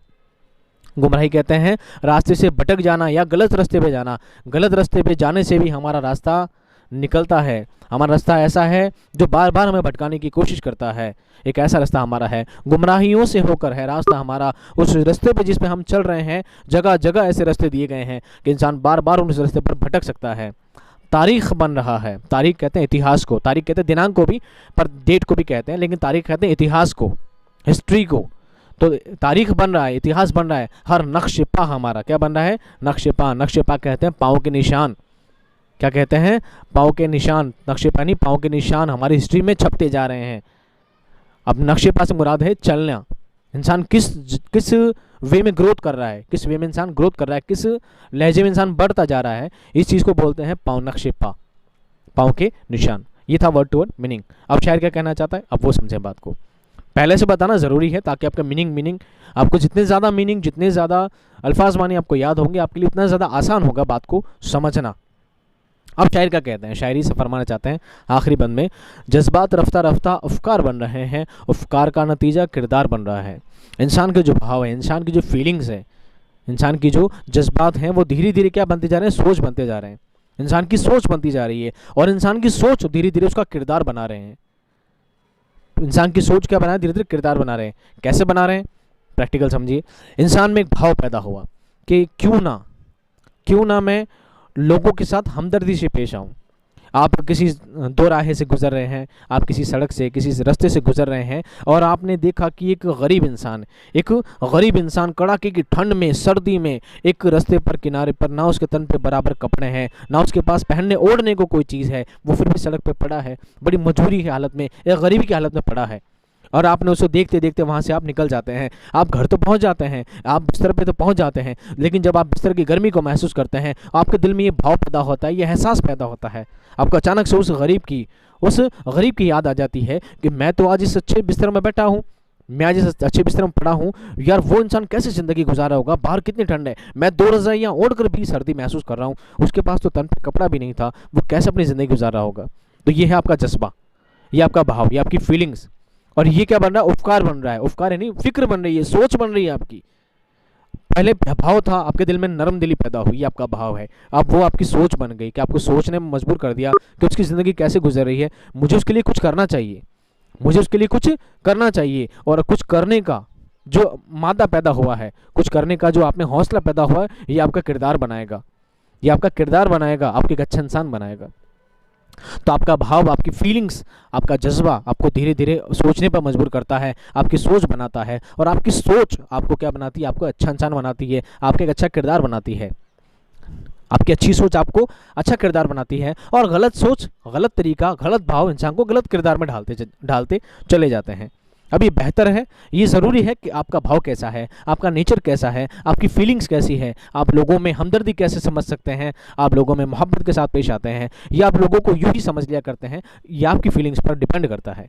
गुमराही कहते हैं रास्ते से भटक जाना या गलत रास्ते पे जाना। गलत रास्ते पे जाने से भी हमारा रास्ता निकलता है, हमारा रास्ता ऐसा है जो बार बार हमें भटकाने की कोशिश करता है। एक ऐसा रास्ता हमारा है, गुमराहियों से होकर है रास्ता हमारा। उस रास्ते पर जिस पे हम चल रहे हैं, जगह जगह ऐसे रास्ते दिए गए हैं कि इंसान बार बार उस रास्ते पर भटक सकता है। तारीख बन रहा है, तारीख कहते हैं इतिहास को, तारीख कहते हैं दिनांक को भी, पर डेट को भी कहते हैं, लेकिन तारीख कहते हैं इतिहास को, हिस्ट्री को। तो तारीख बन रहा है, इतिहास बन रहा है। हर नक्श पा हमारा क्या बन रहा है? नक्श पा। नक्श पा कहते हैं पाँव के निशान। क्या कहते हैं? पाँव के निशान। नक्शे पा नहीं, पाँव के निशान हमारी हिस्ट्री में छपते जा रहे हैं। अब नक्शे पा से मुराद है चलना। इंसान किस वे में ग्रोथ कर रहा है, किस वे में इंसान ग्रोथ कर रहा है, किस लहजे में इंसान बढ़ता जा रहा है, इस चीज़ को बोलते हैं पाँव, नक्शे पा, पाँव के निशान। ये था वर्ड टू वर्ड मीनिंग। अब शायर क्या कहना चाहता है, अब वो समझें बात को। पहले से बताना ज़रूरी है ताकि आपका मीनिंग आपको जितने ज़्यादा मीनिंग, जितने ज़्यादा अल्फाज मानी आपको याद होंगे, आपके लिए उतना ज़्यादा आसान होगा बात को समझना। अब शायर क्या कहते हैं, शायरी से फरमाना चाहते हैं आखिरी बंद में, जज्बात रफ्ता रफ्ता अफकार बन रहे हैं, अफकार का नतीजा किरदार बन रहा है। इंसान के जो भाव है, इंसान की जो फीलिंग्स है, इंसान की जो जज्बात हैं, वो धीरे धीरे क्या बनते जा रहे हैं? सोच बनते जा रहे हैं। इंसान की सोच बनती जा रही है और इंसान की सोच धीरे धीरे उसका किरदार बना रहे हैं। इंसान की सोच क्या बना है? धीरे धीरे किरदार बना रहे हैं। कैसे बना रहे हैं? प्रैक्टिकल समझिए। इंसान में एक भाव पैदा हुआ कि क्यों ना मैं लोगों के साथ हमदर्दी से पेश आऊँ। आप किसी दो राहे से गुजर रहे हैं, आप किसी सड़क से, किसी रास्ते से गुजर रहे हैं और आपने देखा कि एक गरीब इंसान कड़ाके की ठंड में, सर्दी में एक रास्ते पर, किनारे पर, ना उसके तन पे बराबर कपड़े हैं, ना उसके पास पहनने ओढ़ने को कोई चीज़ है, वो फिर भी सड़क पर पड़ा है, बड़ी मजबूरी की हालत में, एक गरीबी की हालत में पड़ा है। और आपने उसको देखते देखते वहाँ से आप निकल जाते हैं। आप घर तो पहुँच जाते हैं, आप बिस्तर पे तो पहुँच जाते हैं, लेकिन जब आप बिस्तर की गर्मी को महसूस करते हैं, आपके दिल में ये भाव पैदा होता है, ये एहसास पैदा होता है। आपको अचानक से उस गरीब की याद आ जाती है कि मैं तो आज इस अच्छे बिस्तर में बैठा हूँ, मैं आज इस अच्छे बिस्तर में पड़ा हूँ, यार वो इंसान कैसे ज़िंदगी गुजारा होगा, बाहर कितनी ठंड है, मैं 2 रज़ाइयाँ ओढ़ कर भी सर्दी महसूस कर रहा हूँ, उसके पास तो तन पर कपड़ा भी नहीं था, वो कैसे अपनी ज़िंदगी गुजारा होगा। तो ये है आपका जज्बा, ये आपका भाव, ये आपकी फीलिंग्स। और ये क्या बन रहा है? उपकार बन रहा है। उपकार है नहीं, फिक्र बन रही है, सोच बन रही है आपकी। पहले भाव था, आपके दिल में नरम दिली पैदा हुई, आपका भाव है। अब वो आपकी सोच बन गई कि आपको सोचने में मजबूर कर दिया कि उसकी ज़िंदगी कैसे गुजर रही है, मुझे उसके लिए कुछ करना चाहिए, मुझे उसके लिए कुछ करना चाहिए। और कुछ करने का जो मादा पैदा हुआ है, कुछ करने का जो आप में हौसला पैदा हुआ है, ये आपका किरदार बनाएगा, ये आपका किरदार बनाएगा, आपको एक अच्छा इंसान बनाएगा। तो आपका भाव, आपकी फीलिंग्स, आपका जज्बा आपको धीरे धीरे सोचने पर मजबूर करता है, आपकी सोच बनाता है, और आपकी सोच आपको क्या बनाती है? आपको अच्छा इंसान बनाती है, आपका एक अच्छा किरदार बनाती है। आपकी अच्छी सोच आपको अच्छा किरदार बनाती है, और गलत सोच, गलत तरीका, गलत भाव इंसान को गलत किरदार में ढालते चले जाते हैं। अब ये बेहतर है, ये ज़रूरी है कि आपका भाव कैसा है, आपका नेचर कैसा है, आपकी फीलिंग्स कैसी है, आप लोगों में हमदर्दी कैसे समझ सकते हैं, आप लोगों में मोहब्बत के साथ पेश आते हैं, या आप लोगों को यूँ ही समझ लिया करते हैं, ये आपकी फीलिंग्स पर डिपेंड करता है।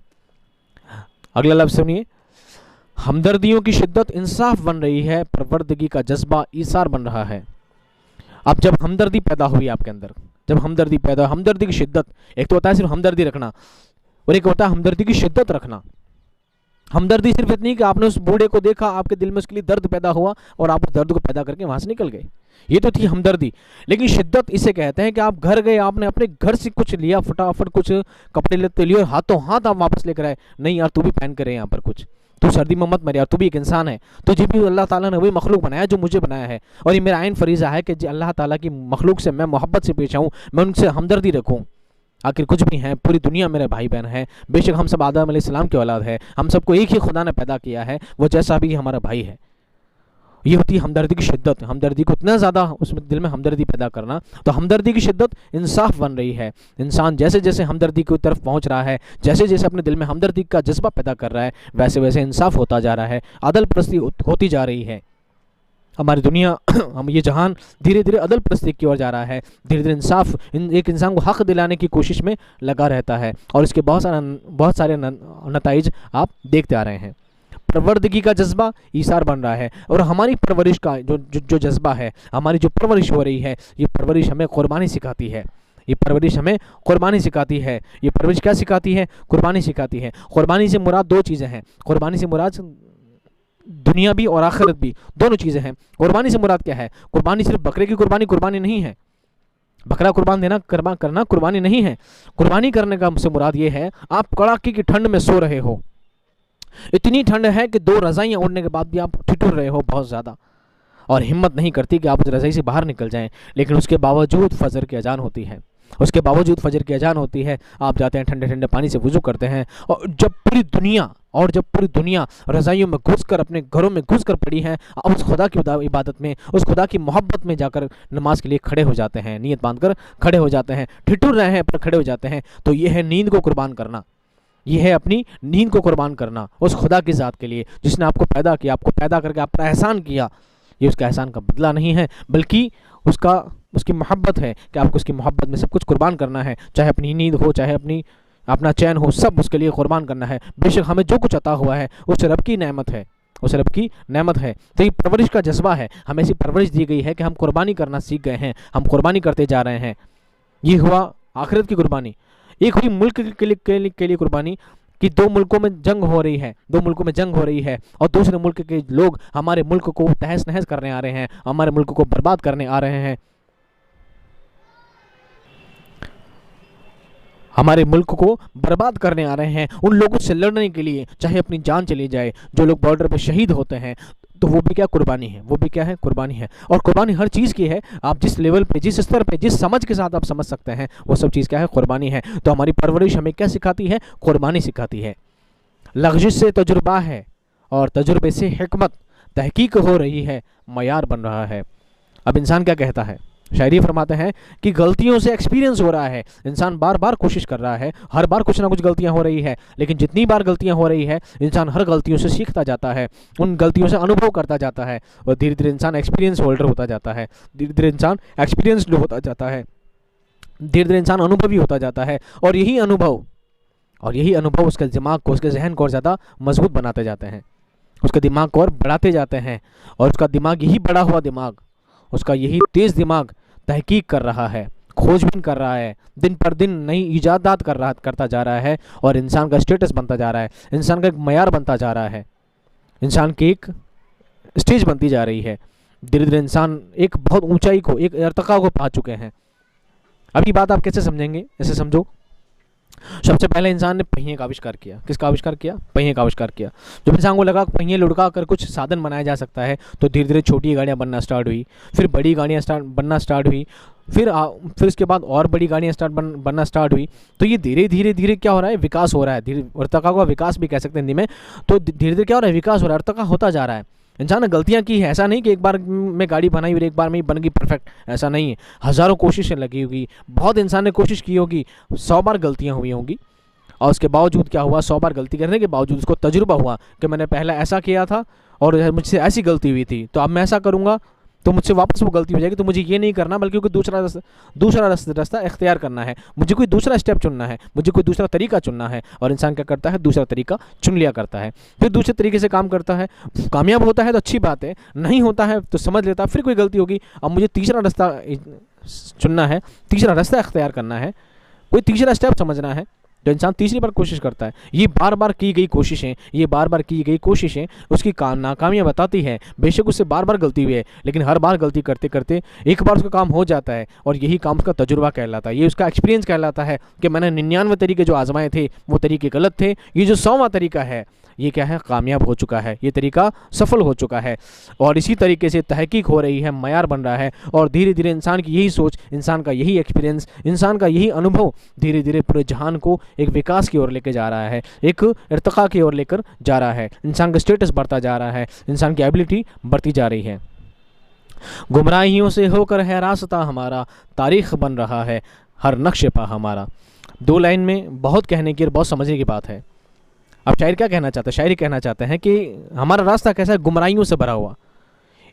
अगला लफ्ज़ सुनिए, हमदर्दियों की शिद्दत इंसाफ बन रही है, परवरदगी का जज्बा ईसार बन रहा है। अब जब हमदर्दी पैदा हुई आपके अंदर, जब हमदर्दी की शिद्दत, एक तो होता है सिर्फ हमदर्दी रखना, और एक होता है हमदर्दी की शिद्दत रखना। हमदर्दी सिर्फ इतनी कि आपने उस बूढ़े को देखा, आपके दिल में उसके लिए दर्द पैदा हुआ और आप उस दर्द को पैदा करके वहाँ से निकल गए, ये तो थी हमदर्दी। लेकिन शिद्दत इसे कहते हैं कि आप घर गए, आपने अपने घर से कुछ लिया, फटाफट कुछ कपड़े लेते लिए, हाथों हाथ आप वापस लेकर आए, नहीं यार तू भी पहन कर यहाँ पर कुछ, तू सर्दी में मत मर यार, तू भी एक इंसान है, तुझे भी अल्लाह ताला ने वही मखलूक बनाया जो मुझे बनाया है, और ये मेरा आइन फरीज़ा है कि अल्लाह ताला की मखलूक से मैं मोहब्बत से पेश आऊँ, मैं उनसे हमदर्दी रखूँ। आखिर कुछ भी हैं, पूरी दुनिया मेरे भाई बहन हैं, बेशक हम सब आदम अलैहिस्सलाम की औलाद है, हम सबको एक ही खुदा ने पैदा किया है, वो जैसा भी हमारा भाई है। ये होती है हमदर्दी की शिद्दत, हमदर्दी को इतना ज़्यादा उसमें दिल में हमदर्दी पैदा करना। तो हमदर्दी की शिद्दत इंसाफ बन रही है। इंसान जैसे जैसे हमदर्दी की तरफ पहुंच रहा है, जैसे जैसे अपने दिल में हमदर्दी का जज्बा पैदा कर रहा है, वैसे वैसे इंसाफ होता जा रहा है, अदल परस्ती होती जा रही है। हमारी दुनिया, हम ये जहान धीरे धीरे अदल परस्ती की ओर जा रहा है, धीरे धीरे इंसाफ एक इंसान को हक़ दिलाने की कोशिश में लगा रहता है, और इसके बहुत सारे नताइज आप देखते आ रहे हैं। परवरदिगी का जज्बा ईसार बन रहा है, और हमारी परवरिश का जो जज्बा है, हमारी जो परवरिश हो रही है, ये परवरिश हमें कुर्बानी सिखाती है, ये परवरिश हमें कुर्बानी सिखाती है। ये परवरिश क्या सिखाती है? कुर्बानी सिखाती है। कुर्बानी से मुराद 2 चीज़ें हैं, कुर्बानी से मुराद दुनिया भी और आखिरत भी, दोनों चीज़ें हैं। कुर्बानी से मुराद क्या है? कुर्बानी सिर्फ बकरे की कुर्बानी नहीं है, बकरा कुर्बान देना करना कुर्बानी नहीं है। कुर्बानी करने का हमसे मुराद ये है, आप कड़ाके की ठंड में सो रहे हो, इतनी ठंड है कि 2 रज़ाइयाँ ओढ़ने के बाद भी आप ठिठुर रहे हो बहुत ज़्यादा, और हिम्मत नहीं करती कि आप उस रज़ाई से बाहर निकल जाएं, लेकिन उसके बावजूद फजर की अजान होती है, उसके बावजूद फजर की अजान होती है, आप जाते हैं ठंडे ठंडे पानी से वुज़ू करते हैं, और जब पूरी दुनिया रज़ाइयों में घुसकर, अपने घरों में घुसकर पड़ी है, आप उस खुदा की इबादत में, उस खुदा की मोहब्बत में जाकर नमाज के लिए खड़े हो जाते हैं, नियत बांधकर खड़े हो जाते हैं, ठिठुर रहे हैं पर खड़े हो जाते हैं। तो ये है नींद को कुर्बान करना, ये है अपनी नींद को कुर्बान करना उस खुदा की ज़ात के लिए जिसने आपको पैदा किया, आपको पैदा करके आप पर एहसान किया। ये उसका एहसान का बदला नहीं है, बल्कि उसकी मोहब्बत है कि आपको उसकी मोहब्बत में सब कुछ कुर्बान करना है, चाहे अपनी नींद हो, चाहे अपना चैन हो, सब उसके लिए कुर्बान करना है। बेशक हमें जो कुछ अता हुआ है उस रब की नेमत है, उस रब की नेमत है। तो ये परवरिश का जज्बा है, हमें ऐसी परवरिश दी गई है कि हम कुर्बानी करना सीख गए हैं, हम कुर्बानी करते जा रहे हैं। ये हुआ आखिरत की कुर्बानी। एक हुई मुल्क के लिए कुर्बानी कि 2 मुल्कों में जंग हो रही है, 2 मुल्कों में जंग हो रही है और दूसरे मुल्क के लोग हमारे मुल्क को तहस नहस करने आ रहे हैं, हमारे मुल्क को बर्बाद करने आ रहे हैं, हमारे मुल्क को बर्बाद करने आ रहे हैं। उन लोगों से लड़ने के लिए चाहे अपनी जान चली जाए, जो लोग बॉर्डर पे शहीद होते हैं, तो वो भी क्या कुर्बानी है, वो भी क्या है कुर्बानी है। और कुर्बानी हर चीज़ की है, आप जिस लेवल पे, जिस स्तर पे, जिस समझ के साथ आप समझ सकते हैं, वो सब चीज़ क्या है कुर्बानी है। तो हमारी परवरिश हमें क्या सिखाती है, कुर्बानी सिखाती है। लग़ज़िश से तजुर्बा है और तजुर्बे से हिकमत, तहकीक हो रही है, मयार बन रहा है। अब इंसान क्या कहता है, शायरी फरमाते हैं कि गलतियों से एक्सपीरियंस हो रहा है, इंसान बार बार कोशिश कर रहा है, हर बार कुछ ना कुछ गलतियां हो रही है, लेकिन जितनी बार गलतियां हो रही है इंसान हर गलतियों से सीखता जाता है, उन गलतियों से अनुभव करता जाता है और धीरे धीरे इंसान एक्सपीरियंस होल्डर होता जाता है, धीरे धीरे इंसान एक्सपीरियंसड होता जाता है, धीरे धीरे इंसान अनुभवी होता जाता है। और यही अनुभव उसके दिमाग को, उसके जहन को और ज़्यादा मजबूत बनाते जाते हैं, उसके दिमाग को और बढ़ाते जाते हैं। और उसका दिमाग, यही बढ़ा हुआ दिमाग, उसका यही तेज़ दिमाग तहकीक कर रहा है, खोजबीन कर रहा है, दिन पर दिन नई इजादात करता जा रहा है और इंसान का स्टेटस बनता जा रहा है, इंसान का एक मयार बनता जा रहा है, इंसान की एक स्टेज बनती जा रही है। धीरे धीरे इंसान एक बहुत ऊंचाई को, एक इर्तिका को पा चुके हैं। अभी बात आप कैसे समझेंगे, ऐसे समझो, सबसे पहले इंसान ने पहिए का आविष्कार किया। किसका आविष्कार किया, पहिए का आविष्कार किया। जब इंसान को लगा पहिए लुढ़का कर कुछ साधन बनाया जा सकता है, तो धीरे धीरे छोटी गाड़ियाँ बनना स्टार्ट हुई, फिर बड़ी गाड़ियाँ बनना स्टार्ट हुई, फिर उसके बाद और बड़ी गाड़ियाँ बनना स्टार्ट हुई। तो ये धीरे धीरे क्या हो रहा है, विकास हो रहा है, धीरे इर्तिका का विकास भी कह सकते हैं हिंदी में। तो धीरे धीरे क्या हो रहा है, विकास हो रहा है, इर्तिका होता जा रहा है। इंसान ने गलतियां की है, ऐसा नहीं कि एक बार में गाड़ी बनाई और एक बार में ही बन गई परफेक्ट, ऐसा नहीं है। हज़ारों कोशिशें लगी होगी, बहुत इंसान ने कोशिश की होगी, 100 बार गलतियां हुई होंगी और उसके बावजूद क्या हुआ, 100 बार गलती करने के बावजूद उसको तजुर्बा हुआ कि मैंने पहले ऐसा किया था और मुझसे ऐसी गलती हुई थी, तो अब मैं ऐसा करूँगा तो मुझसे वापस वो गलती हो जाएगी, तो मुझे ये नहीं करना, बल्कि कोई दूसरा रास्ता इख्तियार करना है, मुझे कोई दूसरा स्टेप चुनना है, मुझे कोई दूसरा तरीका चुनना है। और इंसान क्या करता है, दूसरा तरीका चुन लिया करता है, फिर दूसरे तरीके से काम करता है, कामयाब होता है तो अच्छी बात है, नहीं होता है तो समझ लेता है फिर कोई गलती होगी, अब मुझे तीसरा रास्ता चुनना है, तीसरा रास्ता इख्तियार करना है, कोई तीसरा स्टेप समझना है। तो इंसान तीसरी बार कोशिश करता है। ये बार बार की गई कोशिशें उसकी नाकामियाँ बताती है। बेशक उससे बार बार गलती हुई है, लेकिन हर बार गलती करते करते एक बार उसका काम हो जाता है और यही काम उसका तजुर्बा कहलाता है, ये उसका एक्सपीरियंस कहलाता है कि मैंने 99 तरीके जो आजमाए थे वो तरीके गलत थे, ये जो 100वां तरीका है ये क्या है, कामयाब हो चुका है, ये तरीका सफल हो चुका है। और इसी तरीके से तहकीक हो रही है, मयार बन रहा है और धीरे धीरे इंसान की यही सोच, इंसान का यही एक्सपीरियंस, इंसान का यही अनुभव धीरे धीरे पूरे जहान को एक विकास की ओर लेकर जा रहा है, एक इर्तिका की ओर लेकर जा रहा है। इंसान का स्टेटस बढ़ता जा रहा है, इंसान की एबिलिटी बढ़ती जा रही है। गुमराहियों से होकर है रास्ता हमारा, तारीख बन रहा है हर नक्श पा हमारा। 2 लाइन में बहुत कहने की और बहुत समझने की बात है। अब शायर क्या कहना चाहते हैं, शायरी कहना चाहते हैं कि हमारा रास्ता कैसा है, गुमराहियों से भरा हुआ।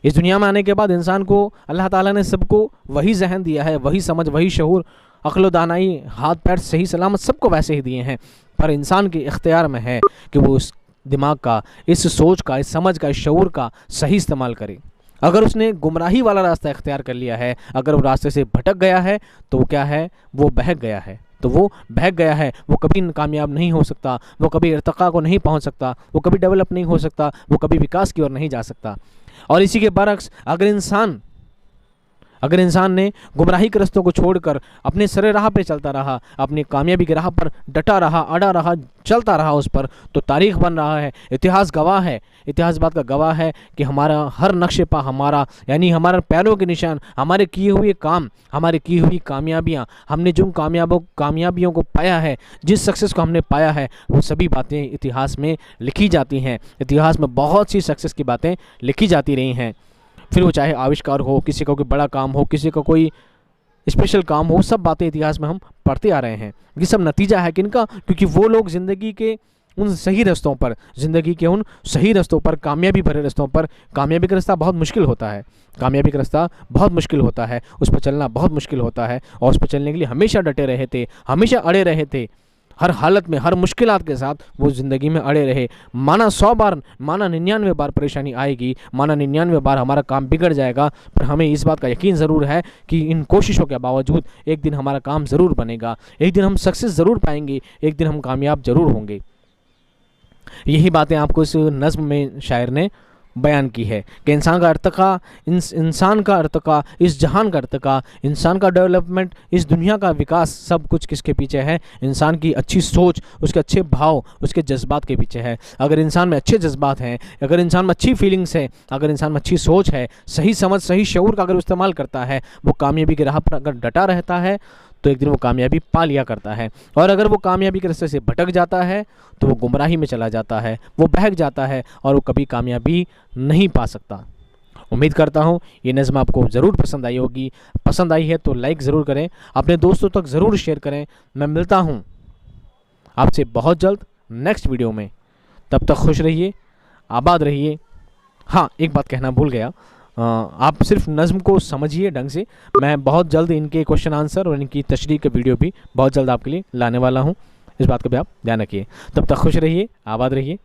इस दुनिया में आने के बाद इंसान को अल्लाह ताला ने सबको वही जहन दिया है, वही समझ, वही शऊर, अक्ल दानाई, हाथ पैर सही सलामत सबको वैसे ही दिए हैं, पर इंसान के इख्तियार में है कि वो उस दिमाग का, इस सोच का, इस समझ का, इस शऊर का सही इस्तेमाल करे। अगर उसने गुमराही वाला रास्ता इख्तियार कर लिया है, अगर वो रास्ते से भटक गया है तो क्या है, वो बहक गया है, वो कभी कामयाब नहीं हो सकता, वो कभी इर्तिका को नहीं पहुंच सकता, वो कभी डेवलप नहीं हो सकता, वो कभी विकास की ओर नहीं जा सकता। और इसी के बरक्स अगर इंसान ने गुमराही के रस्तों को छोड़कर अपने सरे राह पे चलता रहा, अपनी कामयाबी के राह पर डटा रहा, अड़ा रहा, चलता रहा उस पर, तो तारीख बन रहा है। इतिहास गवाह है, इतिहास बात का गवाह है कि हमारा हर नक्शे पा, हमारा यानी हमारे पैरों के निशान, हमारे किए हुए काम, हमारी की हुई कामयाबियाँ, हमने जिन कामयाबियों को पाया है, जिस सक्सेस को हमने पाया है, वो सभी बातें इतिहास में लिखी जाती हैं। इतिहास में बहुत सी सक्सेस की बातें लिखी जाती रही हैं, फिर वो चाहे आविष्कार हो, किसी का कोई बड़ा काम हो, किसी का कोई स्पेशल काम हो, सब बातें इतिहास में हम पढ़ते आ रहे हैं। ये सब नतीजा है किनका? क्योंकि वो लोग ज़िंदगी के उन सही रास्तों पर, ज़िंदगी के उन सही रास्तों पर, कामयाबी भरे रास्तों पर, कामयाबी का रास्ता बहुत मुश्किल होता है, कामयाबी का रास्ता बहुत मुश्किल होता है, उस पर चलना बहुत मुश्किल होता है, और उस पर चलने के लिए हमेशा डटे रहे थे, हमेशा अड़े रहे थे, हर हालत में, हर मुश्किलात के साथ वो ज़िंदगी में अड़े रहे। माना 100 बार, माना 99 बार परेशानी आएगी, माना 99 बार हमारा काम बिगड़ जाएगा, पर हमें इस बात का यकीन ज़रूर है कि इन कोशिशों के बावजूद एक दिन हमारा काम ज़रूर बनेगा, एक दिन हम सक्सेस ज़रूर पाएंगे, एक दिन हम कामयाब ज़रूर होंगे। यही बातें आपको इस नज़्म में शायर ने बयान की है कि इंसान का अर्तका, इंसान का अर्तका, इस जहान का अर्तका, इंसान का डेवलपमेंट, इस दुनिया का विकास, सब कुछ किसके पीछे है? इंसान की अच्छी सोच, उसके अच्छे भाव, उसके जज्बात के पीछे है। अगर इंसान में अच्छे जज्बात हैं, अगर इंसान में अच्छी फीलिंग्स है, अगर इंसान में अच्छी सोच है, सही समझ, सही शऊर का अगर इस्तेमाल करता है, वो कामयाबी की राह पर अगर डटा रहता है, तो एक दिन वो कामयाबी पा लिया करता है। और अगर वो कामयाबी के रास्ते से भटक जाता है, तो वो गुमराही में चला जाता है, वो बहक जाता है, और वो कभी कामयाबी नहीं पा सकता। उम्मीद करता हूँ ये नज़्म आपको ज़रूर पसंद आई होगी। पसंद आई है तो लाइक ज़रूर करें, अपने दोस्तों तक ज़रूर शेयर करें। मैं मिलता हूँ आपसे बहुत जल्द नेक्स्ट वीडियो में। तब तक खुश रहिए, आबाद रहिए। हाँ, एक बात कहना भूल गया, आप सिर्फ नज़्म को समझिए ढंग से। मैं बहुत जल्द इनके क्वेश्चन आंसर और इनकी तशरीह के वीडियो भी बहुत जल्द आपके लिए लाने वाला हूँ। इस बात का भी आप ध्यान रखिए। तब तक खुश रहिए, आबाद रहिए।